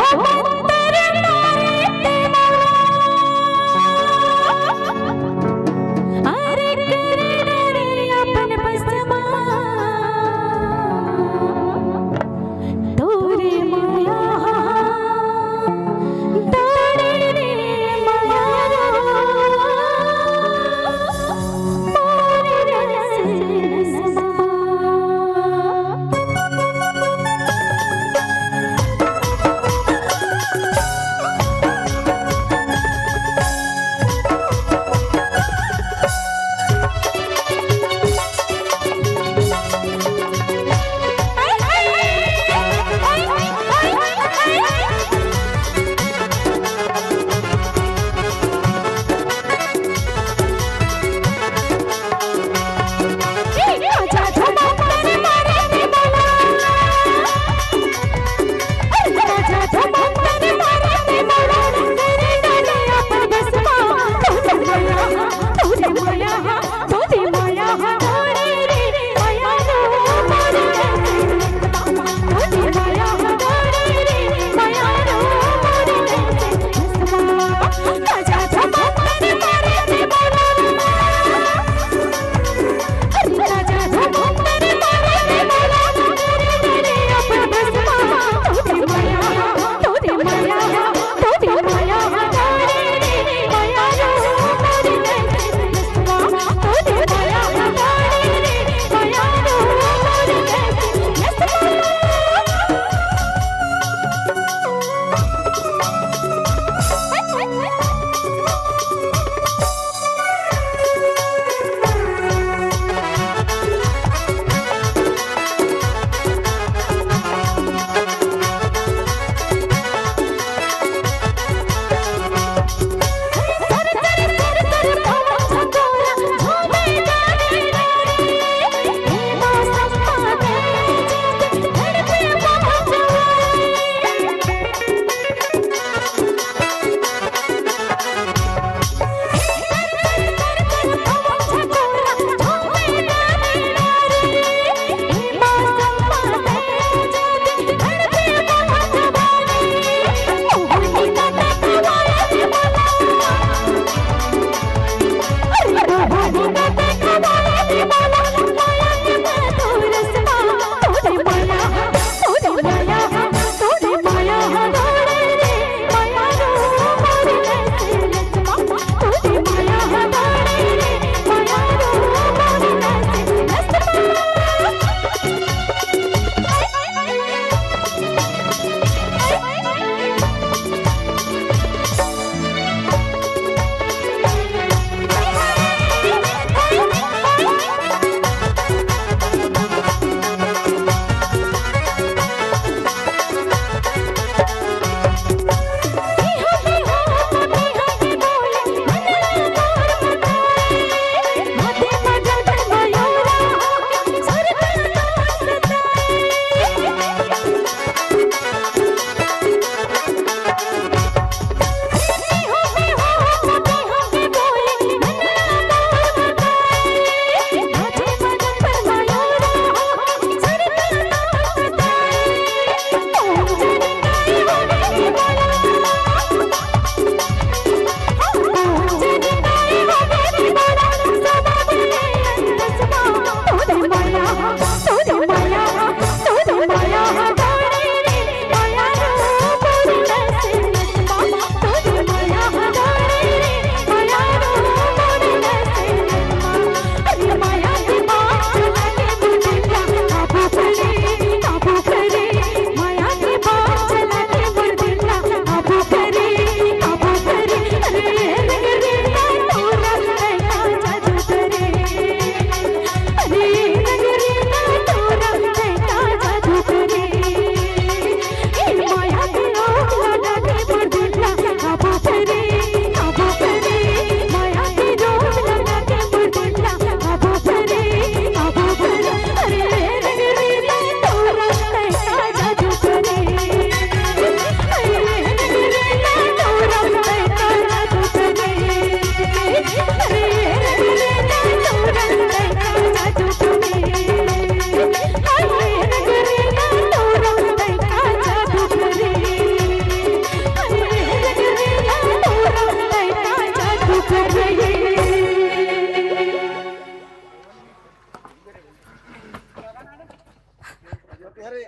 हेलो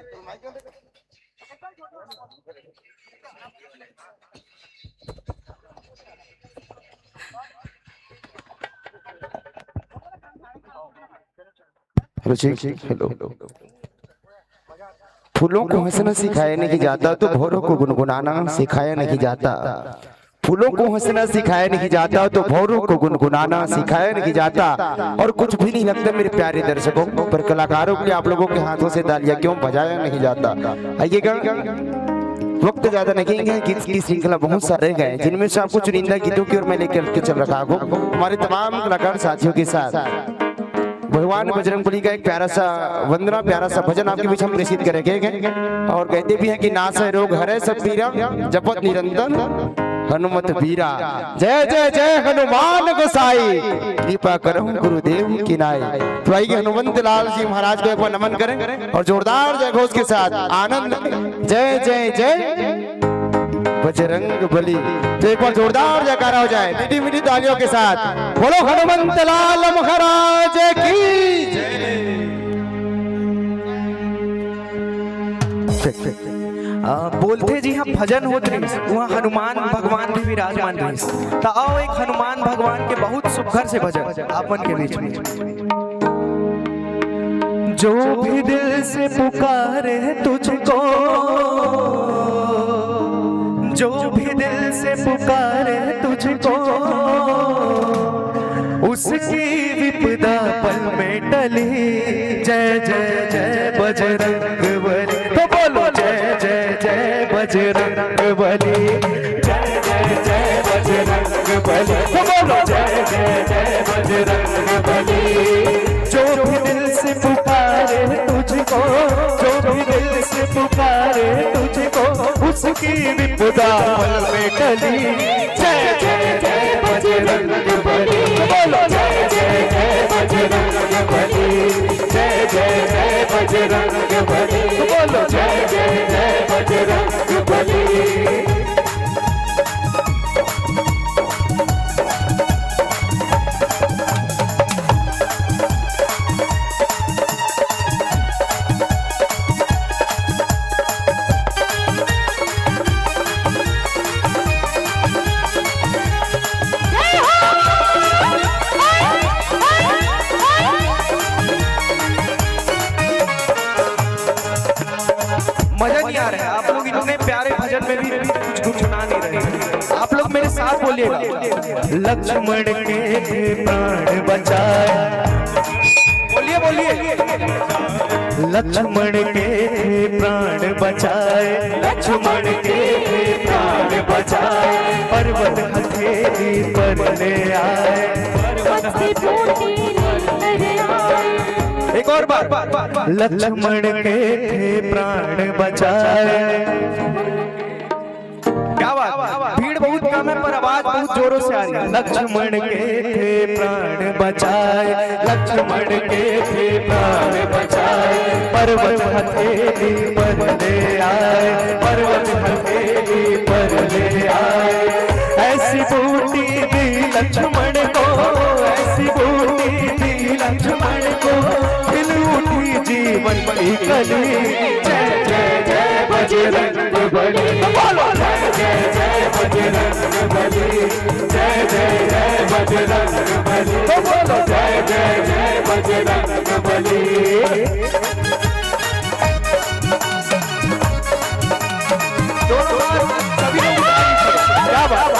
जी, हेलो। फूलों को हंसना सिखाया नहीं जाता तो भौरों को गुनगुनाना सिखाया नहीं जाता। फूलों को हंसना सिखाया नहीं जाता तो भौरों को गुनगुनाना सिखाया नहीं जाता। और कुछ भी नहीं लगता मेरे प्यारे दर्शकों, पर कलाकारों के आप लोगों के हाथों से तालियां क्यों बजाया नहीं जाता। आइएगा, वक्त ज्यादा नहीं है, गीत की श्रृंखला बहुत सारे गए जिनमें से आपको चुनिंदा गीतों की ओर मैं लेकर के चल रखा हूँ हमारे तमाम कलाकार साथियों के साथ। भगवान बजरंगबली का एक प्यारा सा वंदना, प्यारा सा भजन आपके बीच हम प्रसिद्ध करेंगे। और कहते भी हैं कि नासै रोग हरै सब पीरा, जपत निरंतर हनुमत वीरा। जय जय जय हनुमान गोसाई, कृपा करो गुरुदेव की नाई। तो आइए हनुमंत लाल जी महाराज को एक बार नमन करें और जोरदार जय घोष के साथ आनंद। जय जय जय बजरंग बली। तो एक बार जोरदार जयकारा हो जाए मीठी मीठी तालियों के साथ। बोलो हनुमंत लाल महाराज की जय। बोलते जी हम भजन होत रही, वहाँ हनुमान भगवान भी विराजमान रही। तो आओ एक हनुमान भगवान के बहुत सुघर से भजन आपन के बीच में। जो भी दिल से पुकारे तुझको, जो भी दिल से पुकारे तुझको, उसकी विपदा पल में टली। जय जय जय बजरंग बली। तो बोलो जय जय जय बजरंग बली, जय जय जय बजरंग बली। तो बोलो जय जय जय बजरंग बली। जो भी दिल से पुकारे तुझको, जो भी दिल से पुकारे तुझको, उसकी विपदा पल में टली। जय जय जय बजरंग बली। बोलो जय जय जय बजरंग बली, जय जय जय बजरंग बली। बोलो जय जय जय बजरंग बली। मजा नहीं आ रहा है आप लोग इतने प्यारे भजन में भी कुछ गुनगुना नहीं रहे। आप लोग मेरे साथ बोलिएगा। लक्ष्मण के प्राण बचाए, बोलिए बोलिए। लक्ष्मण के प्राण बचाए, लक्ष्मण के प्राण बचाए, पर्वत हथेली पर ले आए, पर्वत हथेली पर ले आए। एक और बार, लक्ष्मण के प्राण बचाए। क्या बात, भीड़ बहुत कम है पर आवाज बहुत जोरों से आ रही है। लक्ष्मण के प्राण बचाए, लक्ष्मण के प्राण बचाए, पर्वत हथेली पर ले आए, पर्वत हथेली पर ले आए। ऐसी बूटी दी लक्ष्मण को, ऐसी बूटी दी लक्ष्मण को, खिल उठी जीवन की कली। जय जय जय बजरंग बली। बोलो जय जय जय बजरंग बली, जय जय जय बजरंग बली। बोलो जय जय जय बजरंग बली। दोनों बार सभी लोग क्या बात।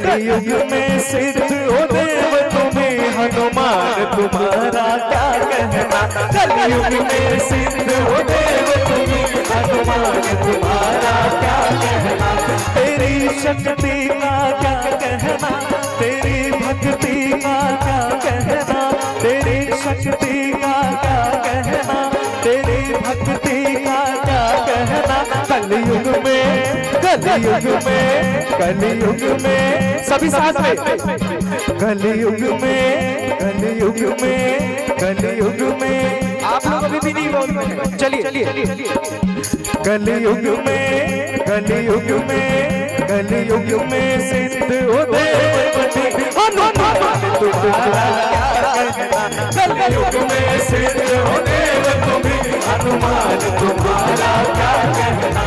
कलयुग में सिद्ध ओ देव तुम्हें हनुमान तुम्हारा क्या कहना। कलयुग में सिद्ध ओ देव तुम्हें हनुमान तुम्हारा क्या कहना। तेरी शक्ति का क्या कहना, तेरी भक्ति का क्या कहना, तेरी शक्ति का क्या कहना, तेरी भक्ति का क्या कहना। कलयुग कलयुग में सभी साथ में कलयुग में आप लोग अभी भी नहीं बोल रहे हैं। चलिए कलयुग में सिद्ध हो देवते हनुमान तुम्हारा क्या कहना। कलयुग में सिद्ध हो देवते हनुमान तुम्हारा क्या कहना।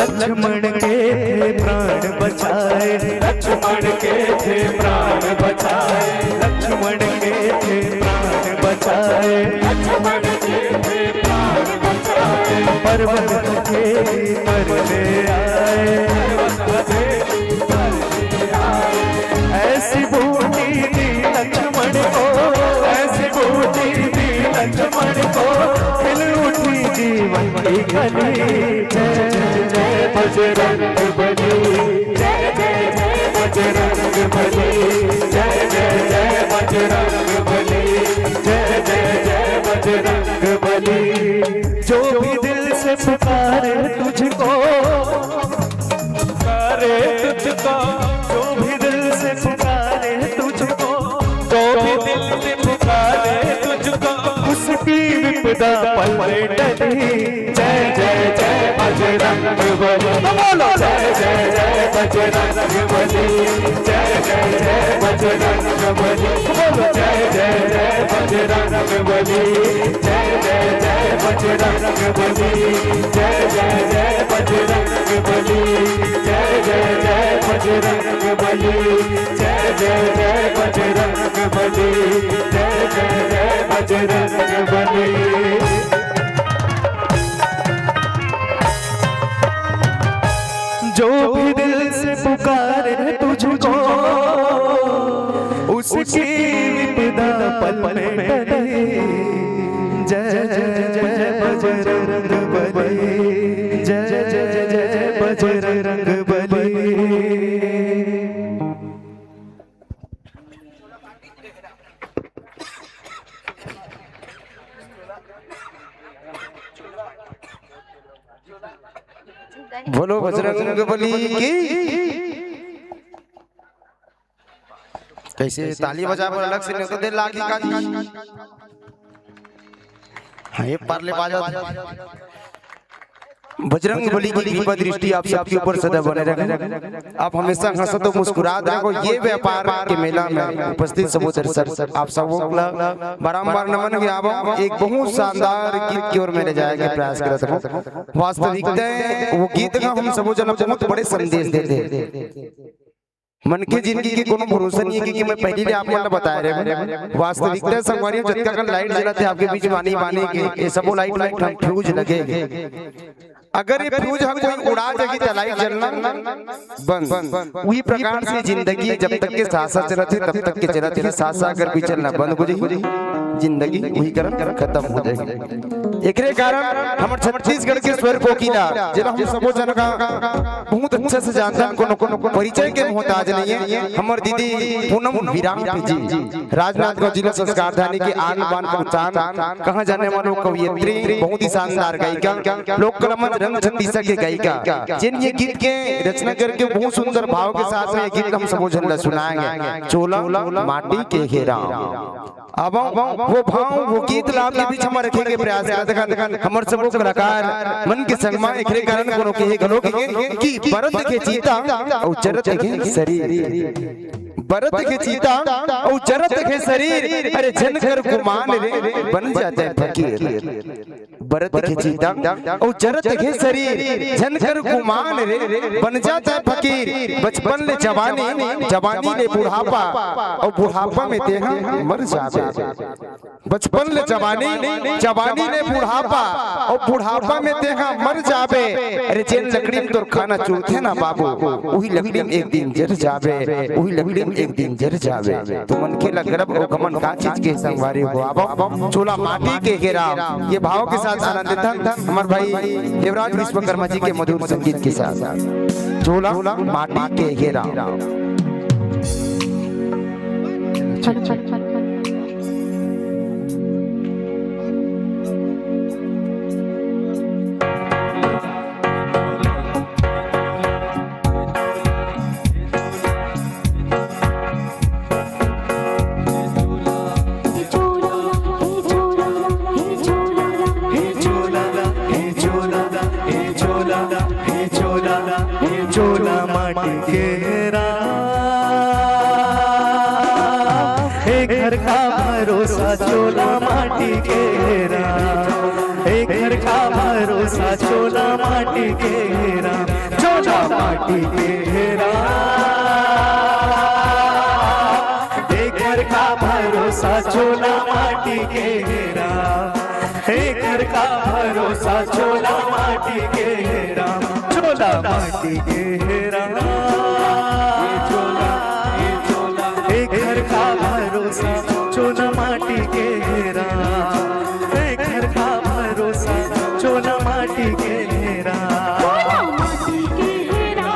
लक्ष्मण के थे प्राण बचाए, लक्ष्मण के थे प्राण बचाए, लक्ष्मण के थे प्राण बचाए, लक्ष्मण के थे प्राण बचाए। पर्वत के मरने आए, ऐसी बूटी दी लक्ष्मण को, ऐसी बूटी दी लक्ष्मण को, खिल उठी जीवन की कली। बजरंग बली, जय जय जय बजरंग बली, जय जय जय बजरंग बली, जय जय जय बजरंग बली। जो भी दिल से पुकारे तुझको, पुकारे तुझको, जो भी दिल से पुकारे तुझको, जो भी दिल से पुकारे तुझको, उसकी विपदा पल में टली। जय जय जय बजरंग बली, बोलो जय जय जय बजरंग बली, जय जय जय बजरंग बली, बोलो जय जय जय बजरंग बली, जय जय जय बजरंग बली, जय जय जय बजरंग बली, जय जय जय बजरंग बली, जय जय जय बजरंग बली, जय जय जय बजरंग बली। जो भी दिल से पुकारे तुझको, उसकी विपदा पल में टले। जय जय जय बजरंग बली, जय जय जय बजरंग बली। बोलो बजरंग बली की। कैसे ताली बजा पर अलग से नहीं तो दे लागी का। हाँ ये पार्ले बाजा। बजरंग बली की कृपा दृष्टि आप सबके ऊपर सदा बने रहे। आप हमेशा हंसते तो मुस्कुराते रहो। ये व्यापार के मेला में उपस्थित समूह दर्शक आप सबको बारंबार नमन किया। एक बहुत शानदार गीत की ओर मेरे जाए के प्रयास करते हैं। वास्तविकता वो गीत का हम सब जन बहुत बड़े संदेश देते हैं। मन के जिंदगी के कोनो भरोसा नहीं है कि मैं पहले भी आपको बताया रहे। वास्तविकता संगवारी जत्का का लाइट जलाते आपके बीच पानी के ये सब लाइट हम फ्यूज लगे। अगर ये फ्यूज हम कोई उड़ा देगी तो लाइट जलना बंद। वही प्रकार से जिंदगी जब तक के साथ साथ चलते तब तक के चलते है। साथ साथ अगर कोई चलना बंद हो जाएगी जिंदगी वही कारण खत्म हो जाएगी। एकरे कारण हम छत्तीसगढ़ के स्वर कोकिला जेला हम सबो जन का बहुत अच्छे से जानते हैं। कोनो परिचय के मोहताज नहीं है। हमर दीदी पूनम विराम जी राजनांदगांव जिला संस्कार धानी के आन बान पहचान कहां जाने वालों कवियत्री बहुत ही शानदार गायिका लोक कलामंच रंग छत्तीसगढ़ के गायिका जिन ये गीत के रचना करके बहुत सुंदर भाव के साथ में ये गीत हम सबो जन सुनाएंगे। चोला माटी के घेरा अब वो भाव वो गीत लाभ के बीच हम रखे के प्रयास करते हमर सब कलाकार मन के संग में एकरे कारण कोनो के गलो की भरत के चीता और चरत के शरीर भरत के चीता और चरत के शरीर अरे जनकर गुमान रे बन जाते हैं फकीर। भरत के चीता और चरत के शरीर जनकर गुमान रे बन जाता है फकीर। बचपन ले जवानी जवानी ले बुढ़ापा और बुढ़ापा में देह मर जावे। बचपन ले जवानी जवानी ले बुढ़ापा और बुढ़ापा में देह मर जावे। अरे जेन लकड़ी में तोर खाना चूरथे ना बाबू वही लकड़ी में एक दिन जर जावे। वही लकड़ी में एक दिन जर जावे तो मन के लगरब ओ गमन का चीज के संगवारी हो अब चोला माटी के घेरा ये भाव के साथ आनंदित था हमारे भाई देवराज विश्वकर्मा जी के मधुर संगीत के साथ चोला माटी के घेरा। चोला माटी घेरा एक घर का भरोसा चोला माटी घेरा एक घर का भरोसा चोला माटी घेरा चोला माटी घेरा एक घर का भरोसा चोला माटी घेरा एक घर का भरोसा चोला माटी घेरा चोला माटी घेरा एक घर का भरोसा चोला माटी घेरा एक घर का भरोसा चोला माटी घेरा माटी घेरा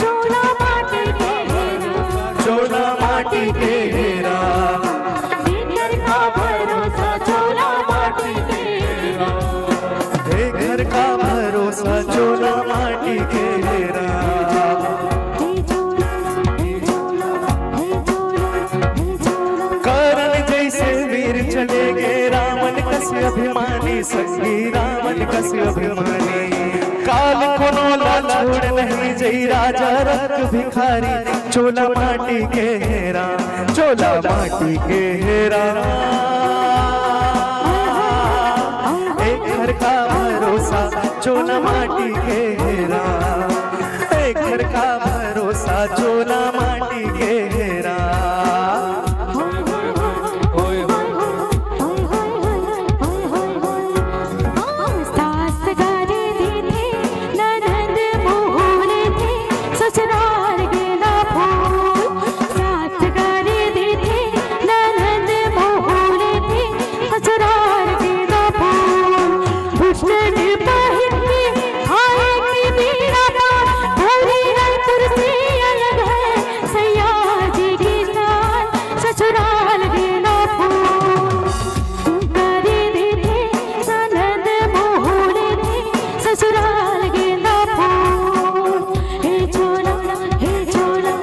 चोला माटी घेरा चोला माटी घेरा घर का भरोसा चोला माटी घेरा एक घर का भरोसा चोला माटी घेरा करण जैसे वीर चले गए रावण कस अभिमानी संगी रावण कस अभिमानी काल कोनोला छोड़ नहीं जई राजा रख भिखारी चोला माटी घेरा चोला माटी घेरा एक घर का भरोसा चोला माटी घेरा एक घर का भरोसा चोला माटी घेरा सास गारे देते ननद मोहरे थे ससुराल गेला फूल सास गारे देते ननद मोहरे थे ससुराल गेला फूल भूषण पहिने आए की बीड़ा पार भरी है तुलसी अलग है सैया जी की शान ससुराल गेला फूल गारे देते ननद मोहरे थे ससुराल गेला फूल हे चोला हे चोला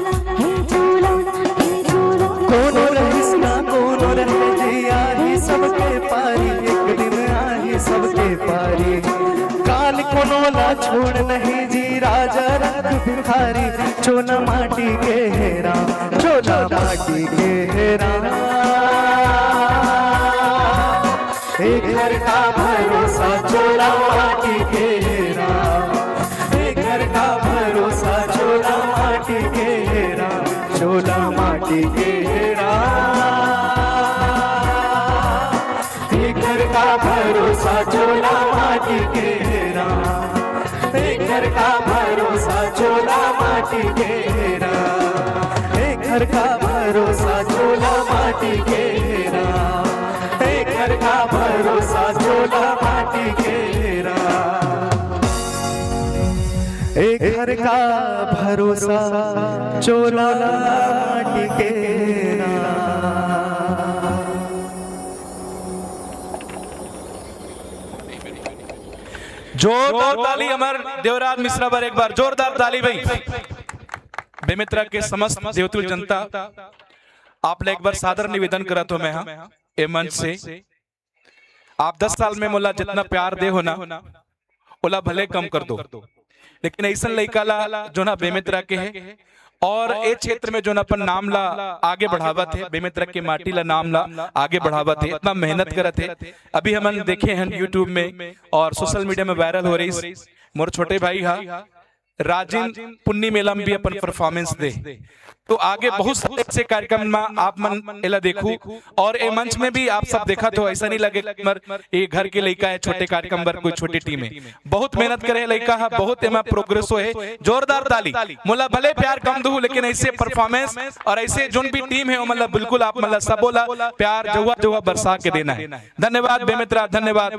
हे चोला हे चोला कोनो रहिस ना कोनो रह जिया ही सबके पारी एक दिन आई सबके पारी काल कोनो ला छोड़ नहीं जी राजा रख भिखारी चोला माटी घेरा चोला माटी घेरा एक घर का भरोसा चोला माटी घेरा एक घर का भरोसा चोला माटी घेरा चोला माटी घेरा एक घर का भरोसा चोला माटी घेरा एक घर का भरोसा चोला माटी घेरा एक घर का भरोसा चोला माटी घेरा एक घर का भरोसा चोला माटी घेरा एक घर का भरोसा चोला माटी घेरा। जोरदार ताली हमारे देवराज मिश्रा पर एक बार जोरदार ताली भाई। बेमित्रा के समस्त देवतुल जनता आप एक बार सादर निवेदन करा तो मैं ए मंच से आप 10 साल में मोला जितना प्यार दे हो ना ओला भले कम कर दो, लेकिन ऐसा लड़का ला जो ना बेमित्रा के है और ए क्षेत्र में जो ना अपन नाम ला आगे बढ़ावत है, बेमित्रा के माटी ला नाम ला आगे बढ़ावत है, इतना मेहनत करत है। अभी हमन देखे हैं यूट्यूब में और सोशल मीडिया में वायरल हो रही मोर छोटे भाई हा राजिन पुन्नी मेला में भी अपन परफॉर्मेंस दे। तो आगे बहुत सारे ऐसे कार्यक्रम में आप मन एला देखू और ए मंच में भी आप सब देखा तो ऐसा नहीं लगे ये घर के लड़का है छोटे कार्यक्रम पर कोई छोटी टीम है, बहुत मेहनत करे लड़का है, बहुत एमा प्रोग्रेस है। जोरदार ताली। मोला भले प्यार कम दू लेकिन ऐसे परफॉर्मेंस और ऐसे जोन भी टीम है मतलब बिल्कुल आप मतलब सब बोला प्यार जुआ जुआ बरसा के देना है। धन्यवाद बेमित्रा, धन्यवाद।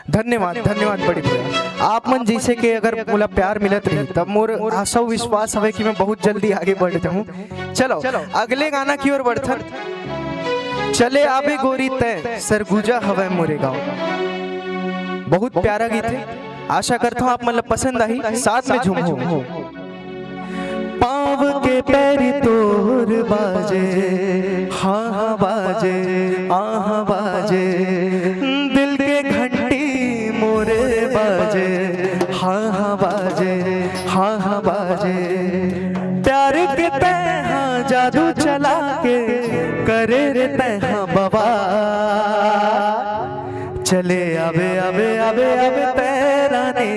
धन्यवाद धन्यवाद बड़ी भैया। आप मन जैसे कि अगर मोला प्यार मिलत रही तब मोर आशा विश्वास हवे कि मैं बहुत जल्दी आगे बढ़ जाऊं। चलो अगले गाना की ओर बढ़थन। चले आबे गोरी तय सरगुजा हवे मोरे गाँव। बहुत प्यारा गीत है, आशा करता हूँ आप मतलब पसंद आई, साथ में झूमो। पाँव के पैरी तोर बाजे, हाँ हाँ बाजे, आहा बाजे, दिल के घंटी मोरे बाजे, हाँ हाँ बाजे, हाँ हाँ बाजे। प्यार के तैहा जादू चला के करे रे तैहा बाबा। चले आबे आबे आबे आबे तैरानी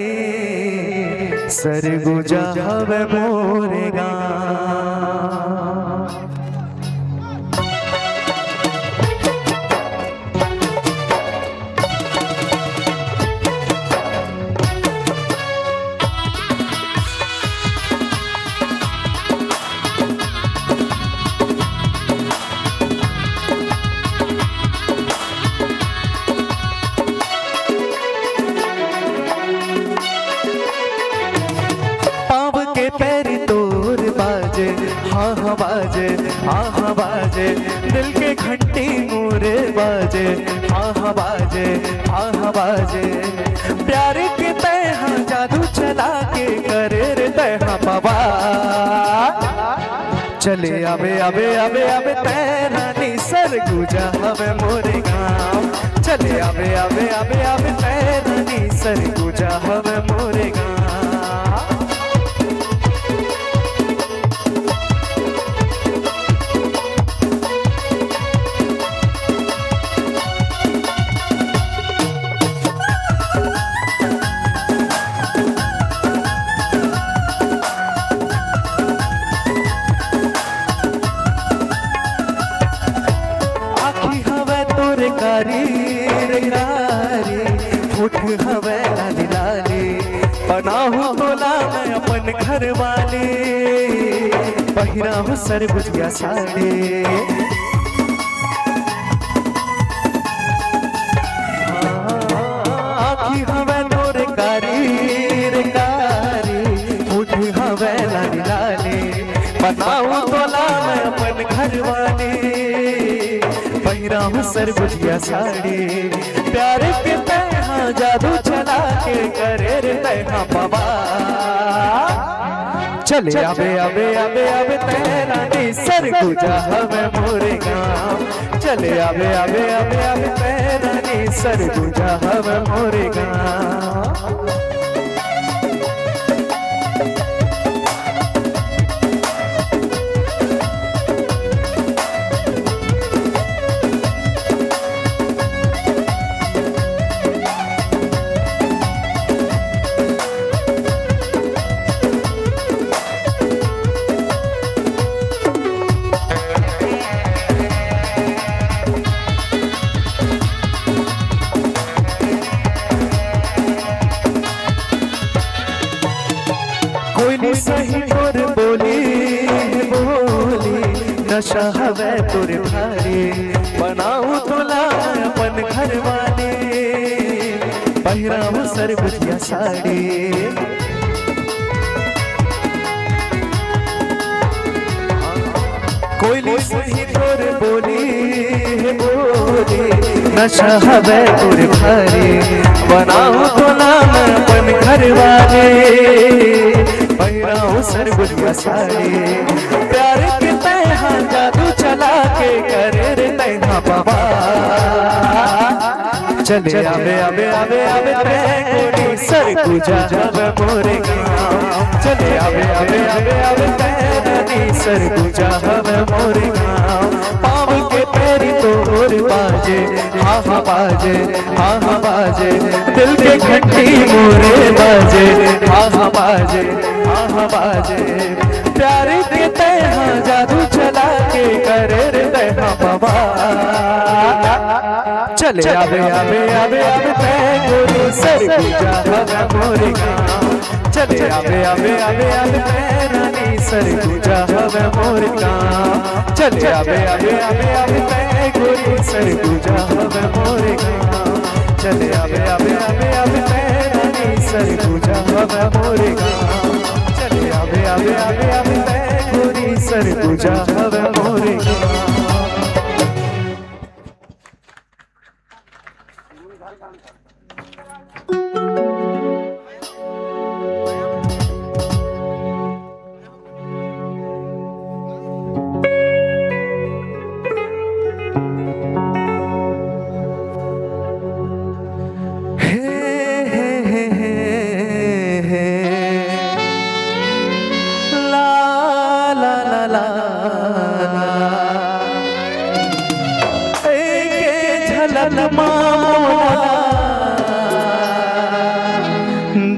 सरगुजा हवे मोरे गाँव। हाँ बाजे, हाँ बाजे, दिल के घंटी मोरे बाजे, हाँ बाजे, हाँ बाजे। प्यार के तैहा जादू चला के करे रे तैहा बाबा। चले आबे आबे आबे आबे तैरानी सरगुजा हवे मोरे गाँव। चले आबे आबे आबे आबे तैरानी सरगुजा हवे मोरे गाँव। उठ हवे लाली लाली बनाहू तोला मैं अपन घर वाले पहिरा हूँ सरगुजिया साड़ी। आखी हवे तोरे कारी रे कारी उठ हवे लाली लाली बनाहू तोला मैं अपन घर वाले पहिरा हूँ सरगुजिया साड़ी। प्यार के तैहा जादू चला के करे रे तैहा बाबा। चले आबे आबे आबे आबे तैरानी सरगुजा हवे मोरे गाँव। चले आबे आबे आबे आबे तैरानी सरगुजा हवे मोरे गाँव। सही तोर बोली बोली नशा हवे तोर भारी बनाऊ तोला अपन घर वाले पहिराऊ सरगुजिया साड़ी। कोयली सही तोर बोली बोली नशा हवे तोर भारी बनाऊ तोला अपन घर वाले पहिराऊ सरगुजिया साड़ी। प्यार के तैहा जादू चला के करे रे तैहा बाबा। चले आवे आवे आवे आवे गोरी सरगुजा हवे मोरे गाँव चले आवे आवे आवे आवे रानी सरगुजा हवे मोरे गाँव पाव के पैरी तोर बाजे हाँ हाँ बाजे हाँ हाँ बाजे दिल के घंटी मोरे बाजे हाँ हाँ बाजे हाँ हाँ बाजे प्यार के तह जादू चला के करे रे हाँ बाबा चले आवे आवे आवे आवे गोरी सरगुजा हवे मोरे गाँव चले आवे आवे आवे आवे रानी सरगुजा हवे मोरे गाँव चले आवे आवे आवे आवे गोरी सरगुजा हवे मोरे गाँव चले आवे आवे आवे आवे रानी सरगुजा हवे मोरे गाँव चले आवे आवे आवे आवे गोरी सरगुजा हवे मोरे गाँव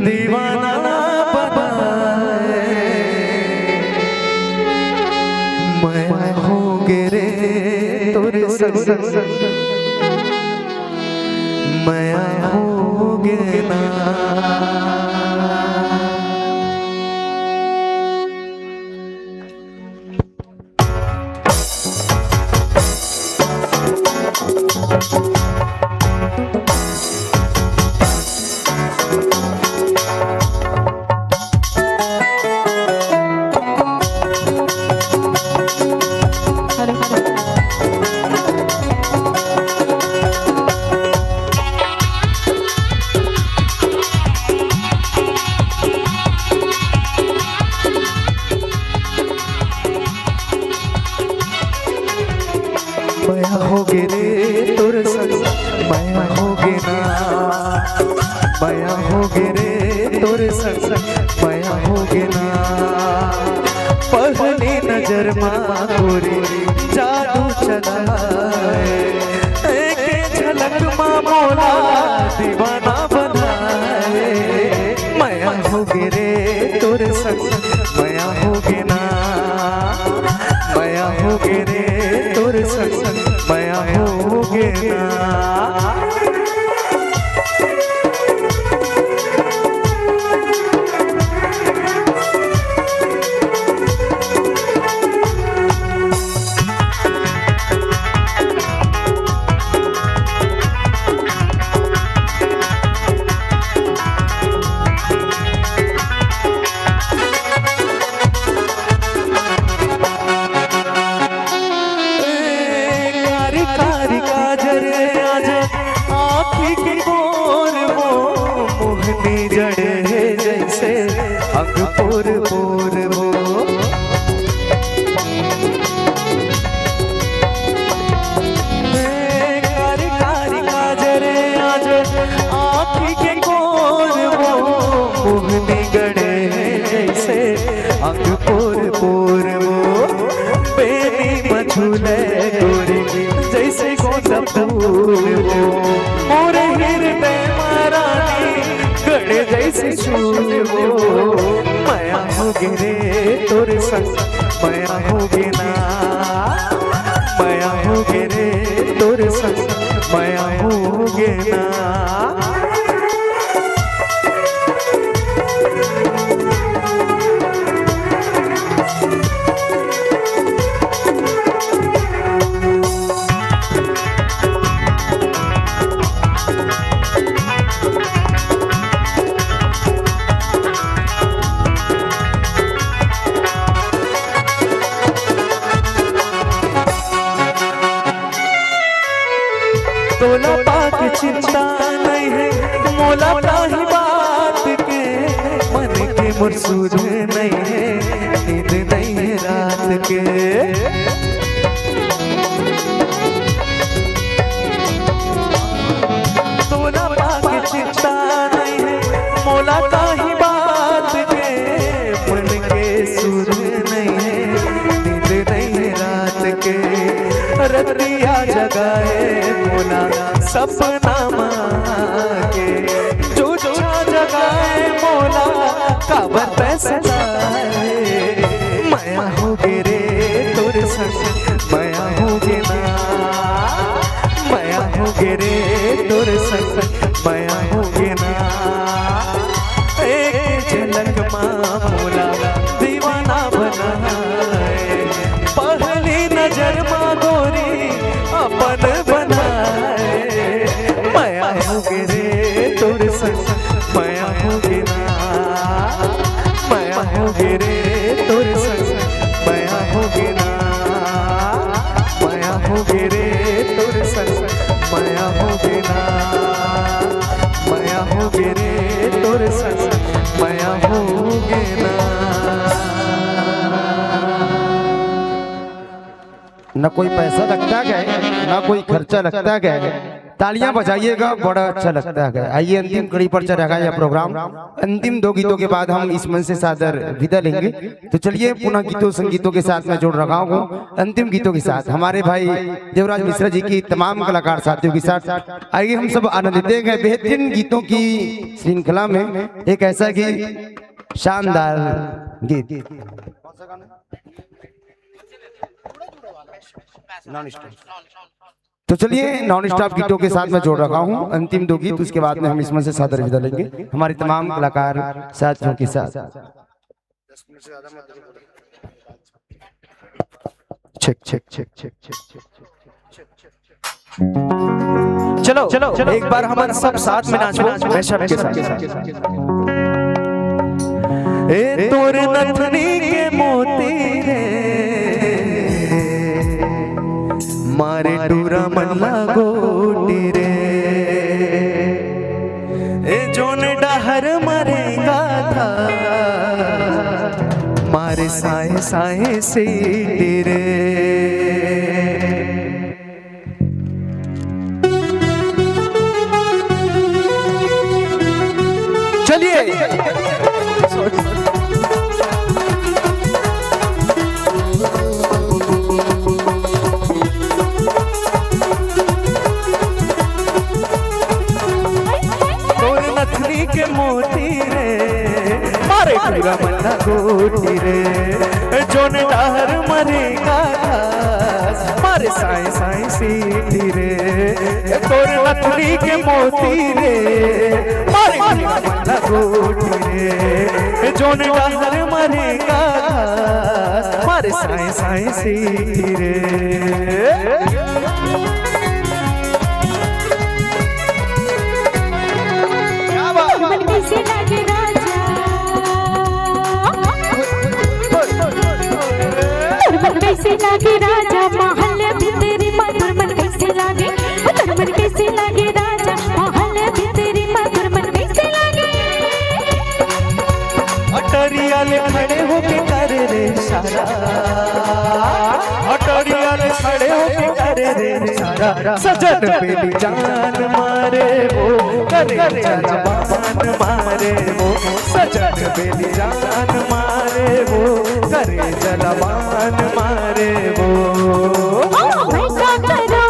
दीवाना बनाए मैं हो गिरे तोरे संग मैं हो गिना माया हो रे तोरे संग माया हो ना पहली नजर माँ गोरी जादू चलाए एक झलक माँ मोला दीवाना बनाए माया हो रे तोरे संग माया हो ना माया हो रे तोरे संग माया हो ना पोर पोर वो कारी कारी काजरे आज आँखी के कोर वो मोहनी गड़े जैसे अंग पोर पोर वो बेनी मझूले गोरी जैसे गोंदा फूल वो मोरे हृदय महारानी गड़े जैसे चूल वो माया हो रे तोरे संग माया हो ना माया हो रे तोरे संग माया हो ना तोला पाक चिंता नहीं है मोला ताही बात के मन के मुरसूद नहीं है नींद नहीं है रात के रतिया जगाए मोला सपना मांगे चूचा जगाए मोला काबर पैसा माया हो गे रे तोर संग माया हो गे ना माया हो गे रे तोर संग माया हो गे ना एक झलक माँ मोला दीवाना बनाए पहली नजर माँ गोरी अपन बनाए माया हो गे रे तोर संग माया हो गे ना माया हो गे रे तोर संग माया हो गे ना माया हो गे रे तोर संग माया हो गे ना माया हो गे रे तोर संग माया हो गे ना। न कोई पैसा लगता है ना कोई खर्चा लगता है। तालियां बजाइएगा, बड़ा अच्छा लगता है। आइए अंतिम कड़ी पर चढ़ेगा यह प्रोग्राम। अंतिम 2 गीतों के बाद हम इस मंच से सादर विदा लेंगे। तो चलिए पुनः गीतों संगीतों के साथ मैं जोड़ रखा हूँ अंतिम गीतों के साथ हमारे भाई देवराज मिश्रा जी की तमाम कलाकार साथियों के साथ। आइए हम सब आनंदित हैं बेहतरीन गीतों की श्रृंखला में एक ऐसा गीत, शानदार गीत। तो चलिए नॉन स्टॉप गीतों के साथ मैं जोड़ रखा हूँ अंतिम 2 गीत। उसके बाद में हम इसमें से सादर विदा लेंगे हमारे तमाम कलाकार साथियों के साथ। Check check check check check. चलो चलो एक बार हमारे सब साथ में नाचो मैं सबके साथ। ए तोर नथनी के मोती रे मारे टूरा मल्ला गोटी रे ए जोन डहर मरेगा था मारे साए साए सीटी रे। चलिए के मोती रे मारे टूरा मल्ला गोटी रे जोन डहर मरेगा मारे साए साए सीटी रे तोर नथनी के मोती रे मारे टूरा मल्ला गोटी रे जोन डहर मरेगा मारे साए साए सीटी रे। कैसे लागे राजा मन कैसे लागे राजा महल भीतरी मधुर मन कैसे लागे मन कैसे लागे राजा महल भीतरी मधुर मन कैसे लागे। अटरिया ले खड़े होके कर रे सारा अटरिया ले खड़े होके कर रे सारा सजन पे जान मारे वो करे जलवान मारे वो सजन पे जान मारे वो करे जलवान मारे वो। मैं क्या करो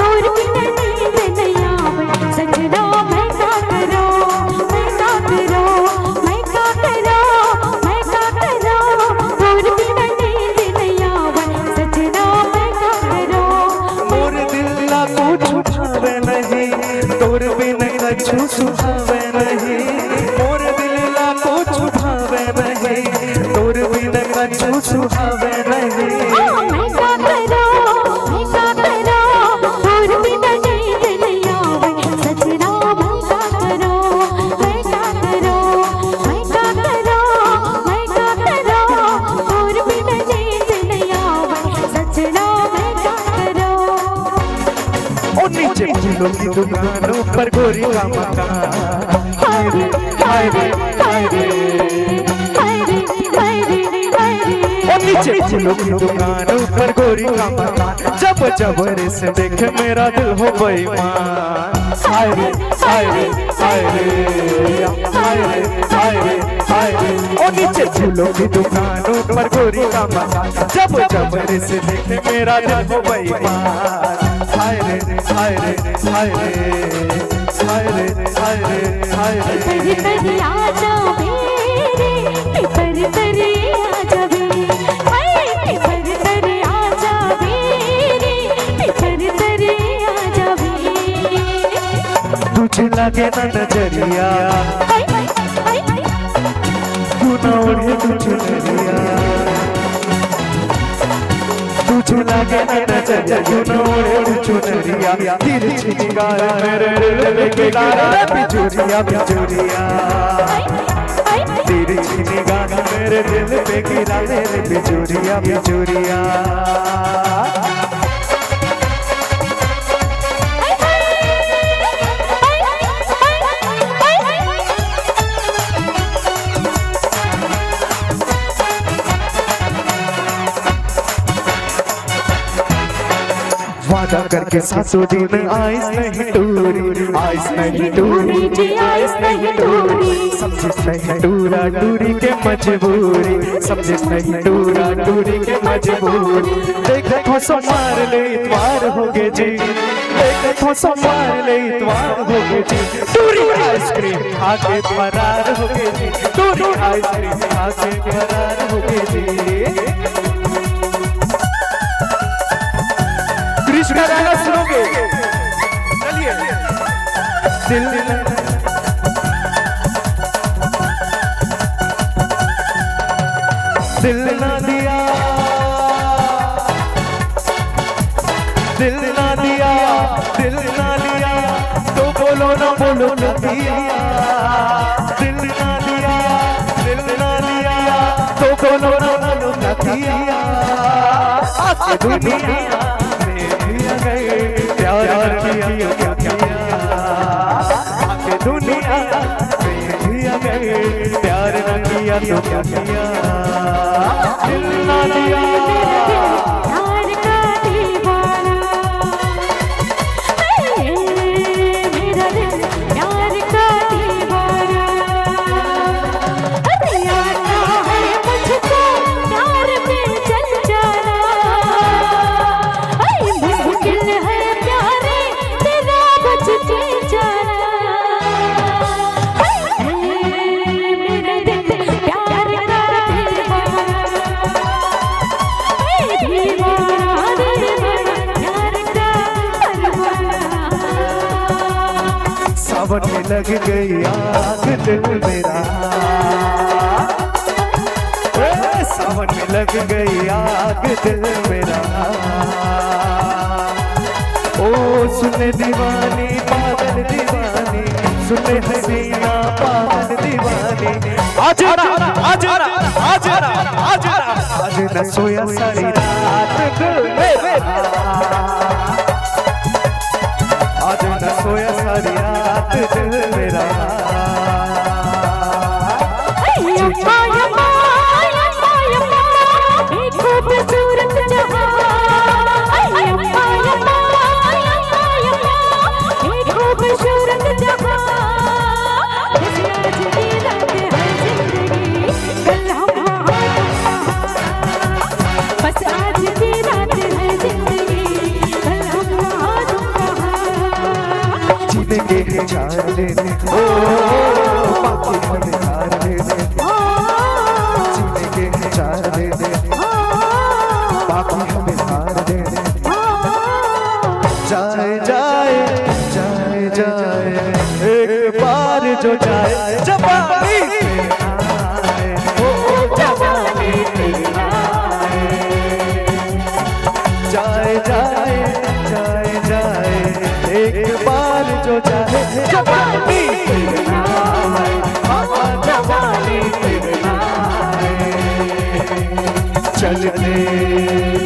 और बिना नींद नहीं आवे सजना मैं क्या करो मैं क्या करो मैं क्या करो मैं क्या करो और बिना नींद नहीं आवे सजना मैं क्या करो। मोर दिल ला कुछ भावे नहीं तोर बिन कछु सुहावे नहीं मोर दिल ला कुछ भावे नहीं तोर बिन कछु सुहावे नहीं। मैं क्या करो और बिना नींद नहीं आवे सजना मैं क्या करो मैं क्या करो मैं क्या करो मैं क्या करो और बिना नींद नहीं आवे सजना मैं क्या करो। ओ नीचे फूलों की दुकानों पर गोरी का मकान हाय रे हाय रे हाय रे हाय रे हाय रे हाय रे ओ नीचे फूलों की दुकानों पर गोरी का मकान जब जब से देखे मेरा दिल हो बेईमान। हाय रे हाय रे हाय रे हाय रे हाय रे हाय रे। ओ नीचे फूलों की दुकानों पर गोरी का मकान, जब जब से देखे मेरा दिल हो बेईमान। हाय रे हाय रे हाय रे हाय रे हाय रे हाय रे। तरी आजा मेरे तरी तरी आजा मेरे हाय तरी तरी आजा मेरे तरी तरी आजा मेरे। तुझे लगे ना नजरिया हाय हाय हाय तू ना उड़े तुझे नजरिया, तुझे लगे ना नजरिया तू ना उड़े तुझे नजरिया। तिरछी निगाह मेरे दिल के लारे बिजुरिया बिजुरिया। तिरछी निगाह मेरे दिल पे गिरा रे बिजुरिया बिजुरिया। वादा करके सासों दिन आइस नहीं टूरी, आइस नहीं टूरी जी आइस नहीं टूरी। समझिस नहीं टूरा टूरी के मजबूरी, समझिस नहीं टूरा टूरी के मजबूरी। देखे तो सो मार ले इतवार होगे जी, देखे तो सो मार ले इतवार होगे जी। टूरी आइसक्रीम खा के फरार होगे जी, टूरी आइसक्रीम खा के फरार होगे जी। कृष्ण का गाना सुनोगे? चलिए। दिल ना दिया, दिल ना दिया, दिल ना लिया तो बोलो ना बोलो ना दिया। दिल ना दिया, दिल ना लिया तो बोलो ना बोलो ना दिया। आके दुनिया प्यार किया क्या किया, आके दुनिया दिया गए प्यार न किया तो क्या किया। दिल ना दिया प्यार का दीवाना मेरा दिल प्यार का दीवाना। अरे आता है मुझको प्यार में जल जाना, मुश्किल है प्यारे तेरा बच के जाना। मेरा दिल प्यार का दीवाना, दीवाना प्यार का परवाना। सावन में लग गई आग दिल मेरा, सावन में लग गई आग दिल मेरा। ओ सुने दीवानी पागल दीवानी, सुने हसीना पागल दीवानी। आज आज आज आज आज न सोया सारी रात दिल मेरा, आज न सोया सारी रात दिल मेरा। यम्मा यम्मा यम्मा यम्मा एक खूबसूरत जहां। यम्मा यम्मा यम्मा यम्मा एक खूबसूरत जहां। आज की रात है जिंदगी कल हम बस आज की रात है जिंदगी कल हम जीने के चार लेने ओ बाकी हमें हार लेने, जीने के चार लेने बाकी हमें हार लेने। जाए जाए जाए जाए एक बार जो जाए जवानी आए, ओ जवानी आए। जाए जाए जाए जाए एक बार जो जाए जवानी आए, जवानी आए। चलते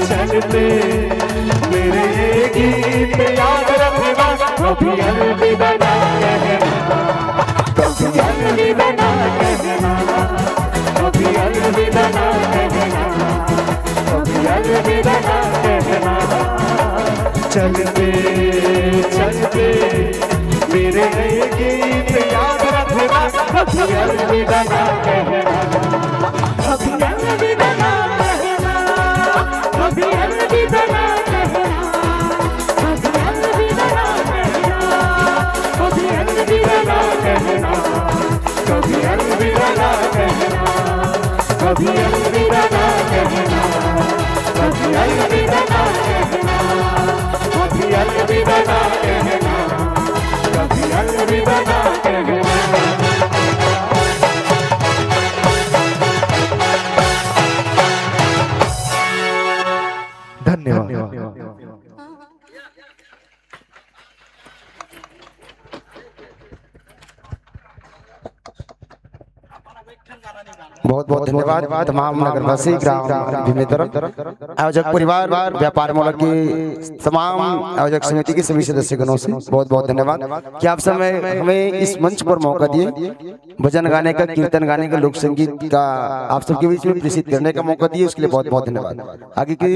चलते मेरे ये गीत याद रखना, कभी अलविदा ना कहना, कभी अलविदा ना कहना, कभी अलविदा ना कहना, कभी अलविदा ना कहना। चलते चलते मेरे नए गीत याद रखना, कभी अलविदा ना कहना, कभी अलविदा ना कहना, कभी अलविदा ना कहना, कभी अलविदा ना कहना, कभी अलविदा ना कहना, कभी अलविदा ना कहना, कभी अलविदा ना कहना, कभी अलविदा ना कहना, कभी अलविदा ना कहना, कभी अलविदा ना कहना। धन्यवाद। बहुत बहुत धन्यवाद तमाम नगरवासी ग्राम भीमेतर आयोजक परिवार व्यापार मूलक की तमाम आयोजक समिति के सभी सदस्यगणों से बहुत बहुत धन्यवाद कि आप समय हमें इस मंच पर मौका दिए, भजन गाने का, कीर्तन गाने का, लोक संगीत का आप सबके बीच में प्रसिद्ध करने का मौका दिए, उसके लिए बहुत बहुत धन्यवाद। आगे की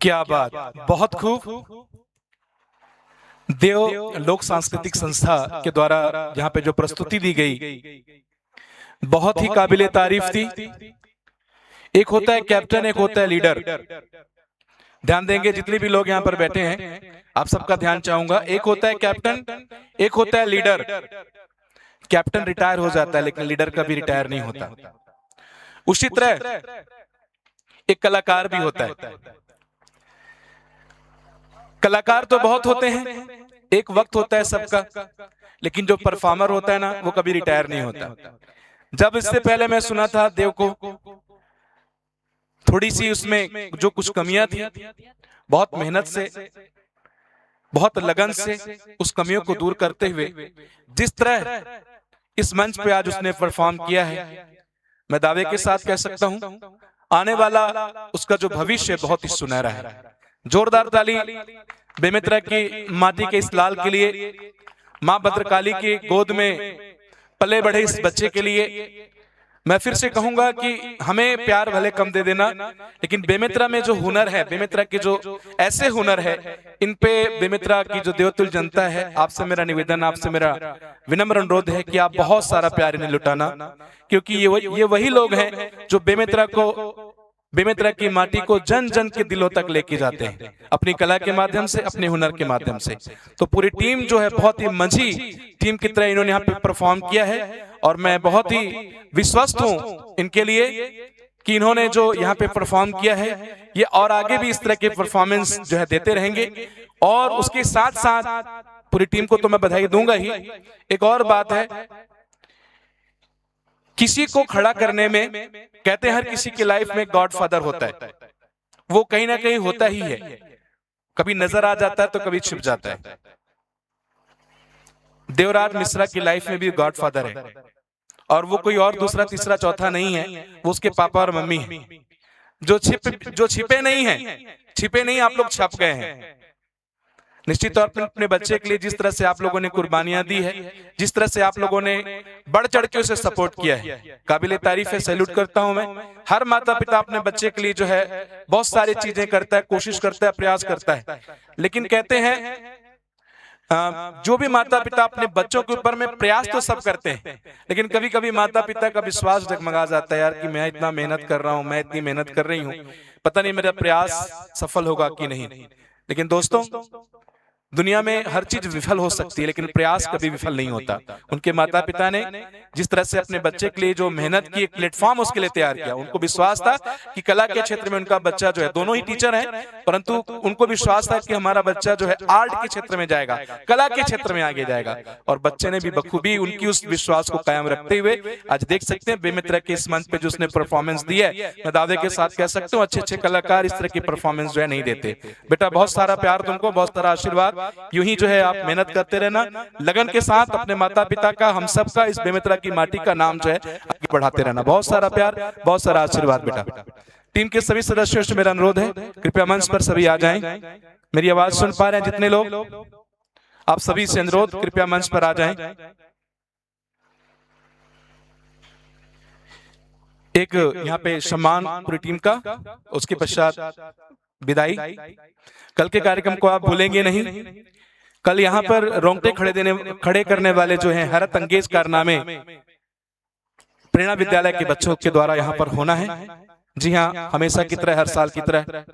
क्या बात, बहुत खूब। देव लोक सांस्कृतिक संस्था के द्वारा यहाँ पे जो प्रस्तुति दी गई बहुत ही काबिले तारीफ थी। एक होता है कैप्टन, एक होता है लीडर। ध्यान देंगे जितने भी लोग यहाँ पर बैठे हैं, आप सबका ध्यान चाहूंगा। एक होता है कैप्टन, एक होता है लीडर। कैप्टन रिटायर हो जाता है लेकिन लीडर कभी रिटायर नहीं होता। उसी तरह एक कलाकार भी होता है। कलाकार तो बहुत होते हैं, एक वक्त होता है सबका, लेकिन जो परफॉर्मर होता है ना, वो कभी रिटायर नहीं होता। जब इससे पहले मैं सुना था देव को, थोड़ी सी उसमें जो कुछ कमियां थी, बहुत मेहनत से, बहुत लगन से उस कमियों को दूर करते हुए जिस तरह इस मंच पे आज उसने परफॉर्म किया है, मैं दावे के साथ कह सकता हूं आने वाला उसका जो भविष्य बहुत ही सुनहरा है। जोरदार ताली बेमित्रा की माटी के इस लाल के लिए, मां भद्रकाली की गोद में पले बढ़े इस बच्चे के लिए। मैं फिर से कहूंगा कि हमें प्यार भले कम दे देना, लेकिन बेमित्रा में जो हुनर है, बेमित्रा के जो ऐसे हुनर है, इन पे बेमित्रा की जो देवतुल्य जनता है, आपसे मेरा निवेदन, आपसे मेरा विनम्र अनुरोध है कि आप बहुत सारा प्यार इन्हें लुटाना, क्योंकि ये वही लोग हैं जो बेमित्रा की माटी को जन जन के दिलों तक लेके जाते हैं, अपनी कला के माध्यम से, अपने हुनर के माध्यम से। तो पूरी टीम जो है बहुत ही मंझी टीम की तरह इन्होंने यहाँ पे परफॉर्म किया है, और मैं बहुत ही विश्वस्त हूँ इनके लिए कि इन्होंने जो यहाँ पे परफॉर्म किया है, ये और आगे भी इस तरह के परफॉर्मेंस जो है देते रहेंगे। और उसके साथ साथ पूरी टीम को तो मैं बधाई दूंगा ही। एक और बात है, किसी को खड़ा करने में, कहते हैं हर किसी की लाइफ में गॉडफादर होता है, वो कहीं ना कहीं होता ही है, कभी नजर आ जाता है तो कभी छिप जाता है। देवराज मिश्रा की लाइफ में भी गॉडफादर है, और वो कोई और दूसरा तीसरा चौथा नहीं है, वो उसके पापा और मम्मी है, जो छिपे नहीं है। छिपे नहीं, आप लोग छप गए हैं। निश्चित तौर पर अपने बच्चे के लिए जिस तरह से आप लोगों ने कुर्बानियां दी है, जिस तरह से आप लोगों ने बढ़ चढ़ के उसे सपोर्ट किया है, काबिले तारीफ है, सैल्यूट करता हूं मैं। हर माता पिता अपने बच्चे के लिए जो है बहुत सारी चीजें करता है, कोशिश करता है, प्रयास करता है, लेकिन कहते हैं जो भी माता पिता अपने बच्चों के ऊपर में प्रयास तो सब करते हैं, लेकिन कभी कभी माता पिता का विश्वास डगमगा जाता है, यार कि मैं इतना मेहनत कर रहा हूं, मैं इतनी मेहनत कर रही हूं, पता नहीं मेरा प्रयास सफल होगा कि नहीं। लेकिन दोस्तों, दुनिया में हर चीज विफल हो सकती है, लेकिन प्रयास कभी विफल नहीं होता। उनके माता पिता ने जिस तरह से अपने बच्चे के लिए जो मेहनत की, एक प्लेटफॉर्म उसके लिए तैयार किया, उनको विश्वास था कि कला के क्षेत्र में उनका बच्चा जो है, दोनों ही टीचर हैं, परंतु उनको विश्वास था कि हमारा बच्चा जो है आर्ट के क्षेत्र में जाएगा, कला के क्षेत्र में आगे जाएगा, और बच्चे ने भी बखूबी उनकी उस विश्वास को कायम रखते हुए आज देख सकते हैं बेमित्रा के इस मंच पे जो उसने परफॉर्मेंस दी है, मैं दावे के साथ कह सकता हूँ अच्छे अच्छे कलाकार इस तरह की परफॉर्मेंस जो है नहीं देते। बेटा बहुत सारा प्यार तुमको, बहुत सारा आशीर्वाद, यूं ही जो है आप मेहनत करते रहना, लगन के साथ अपने माता पिता का, हम सब का, इस बेमित्रा की माटी का नाम जो है आगे बढ़ाते रहना। बहुत सारा प्यार, बहुत सारा आशीर्वाद बेटा। टीम के सभी सदस्यों से मेरा अनुरोध है, कृपया मंच पर सभी आ जाएं। मेरी आवाज सुन पा रहे हैं जितने लोग, आप सभी से अनुरोध, कृपया मंच पर आ जाएं। एक यहाँ पे सम्मान पूरी टीम का, उसके पश्चात विदाई। कल के कार्यक्रम को आप भूलेंगे नहीं। कल यहाँ पर रोंगटे खड़े करने वाले जो हैं हैरत अंगेज कारनामे प्रेरणा विद्यालय के बच्चों के द्वारा यहाँ पर होना है। जी हाँ, हमेशा की तरह, हर साल की तरह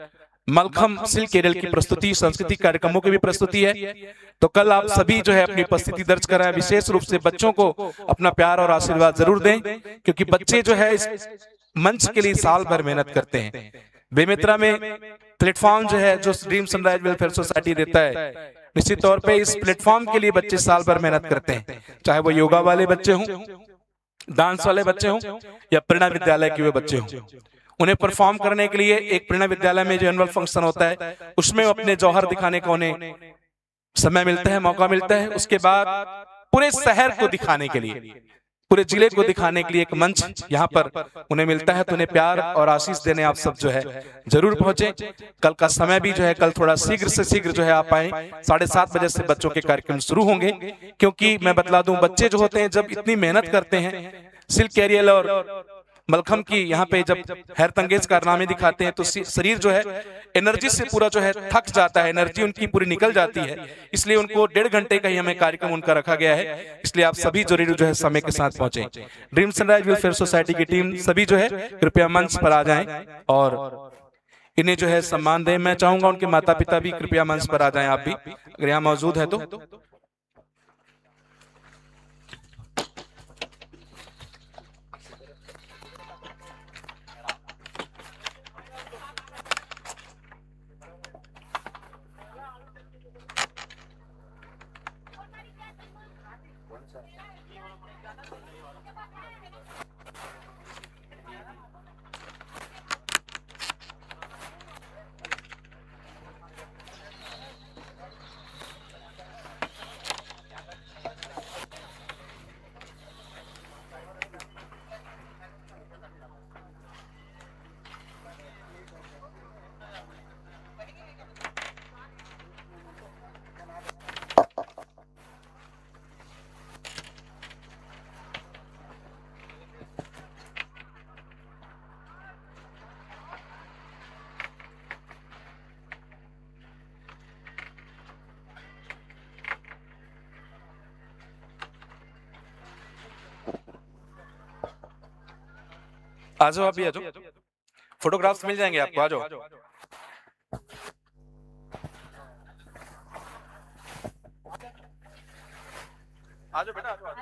मलखम सिल्क केरल की प्रस्तुति, सांस्कृतिक कार्यक्रमों की भी प्रस्तुति है। तो कल आप सभी जो है अपनी उपस्थिति दर्ज कराएं। विशेष रूप से बच्चों को अपना प्यार और आशीर्वाद जरूर दें, क्योंकि बच्चे जो है इस मंच के लिए साल भर मेहनत करते हैं। बेमेतरा में प्लेटफॉर्म जो है, जो ड्रीम सनराइज वेलफेयर सोसाइटी देता है, निश्चित तौर पे इस प्लेटफॉर्म के लिए बच्चे साल भर मेहनत करते हैं, चाहे वो योगा वाले बच्चे हों, डांस वाले बच्चे हों या प्रेरणा विद्यालय के वे बच्चे हों। उन्हें परफॉर्म करने के लिए एक प्रेरणा विद्यालय में जो एनुअल फंक्शन होता है उसमें अपने जौहर दिखाने का उन्हें समय मिलता है, मौका मिलता है। उसके बाद पूरे शहर को दिखाने के लिए, पूरे जिले को दिखाने के लिए एक मंच यहाँ पर उन्हें मिलता है। तो उन्हें प्यार और आशीष देने आप सब जो है जरूर पहुंचे। कल का समय भी जो है, कल थोड़ा शीघ्र से शीघ्र जो है आप आए। 7:30 बजे से बच्चों के कार्यक्रम शुरू होंगे, क्योंकि मैं बतला दूं, बच्चे जो होते हैं जब इतनी मेहनत करते हैं, सिल्क कैरियल और मलखम की यहाँ पे जब हैरत अंगेज कारनामे दिखाते हैं, तो शरीर जो है एनर्जी से पूरा जो है थक जाता है, एनर्जी उनकी पूरी निकल जाती है। इसलिए उनको 1.5 घंटे का ही हमें कार्यक्रम उनका रखा गया है। इसलिए आप सभी जरूर जो है समय के साथ पहुंचे। ड्रीम सनराइज वेलफेयर सोसाइटी की टीम सभी जो है कृपया मंच पर आ जाएं और इन्हें जो है सम्मान दें। मैं चाहूंगा उनके माता पिता भी कृपया मंच पर आ जाएं, आप भी अगर यहाँ मौजूद है तो। आ जाओ, आप भी आ जाओ, फोटोग्राफ्स मिल जाएंगे आपको। आ जाओ, आ जाओ बेटा, आ जाओ।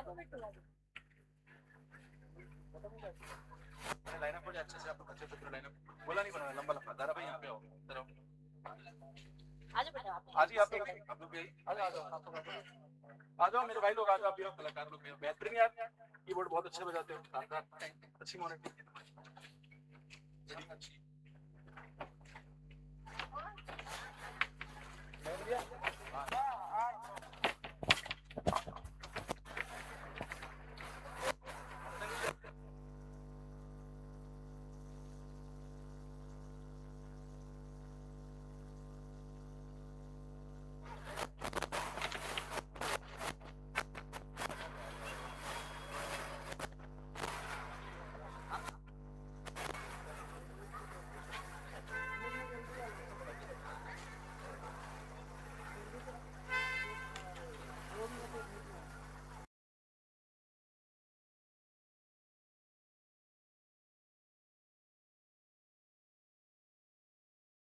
लाइनअप हो जाए अच्छे से, आप लोग अच्छे से लाइनअप। बोला नहीं बनाना, लंबा लंबा। दारा भाई यहाँ पे आओ, इधर आओ। आ जाओ बेटा, आज ही आप लोग भी आ जाओ, आ जाओ मेरे भाई लोग, आ जाओ। आप भी आओ, कलाकार लोग भी आओ। बेहतरीन यार, कीबोर्ड बहुत अच्छे बजाते हो, शानदार, अच्छी मॉनिटरिंग की तुम्हारी। अच्छी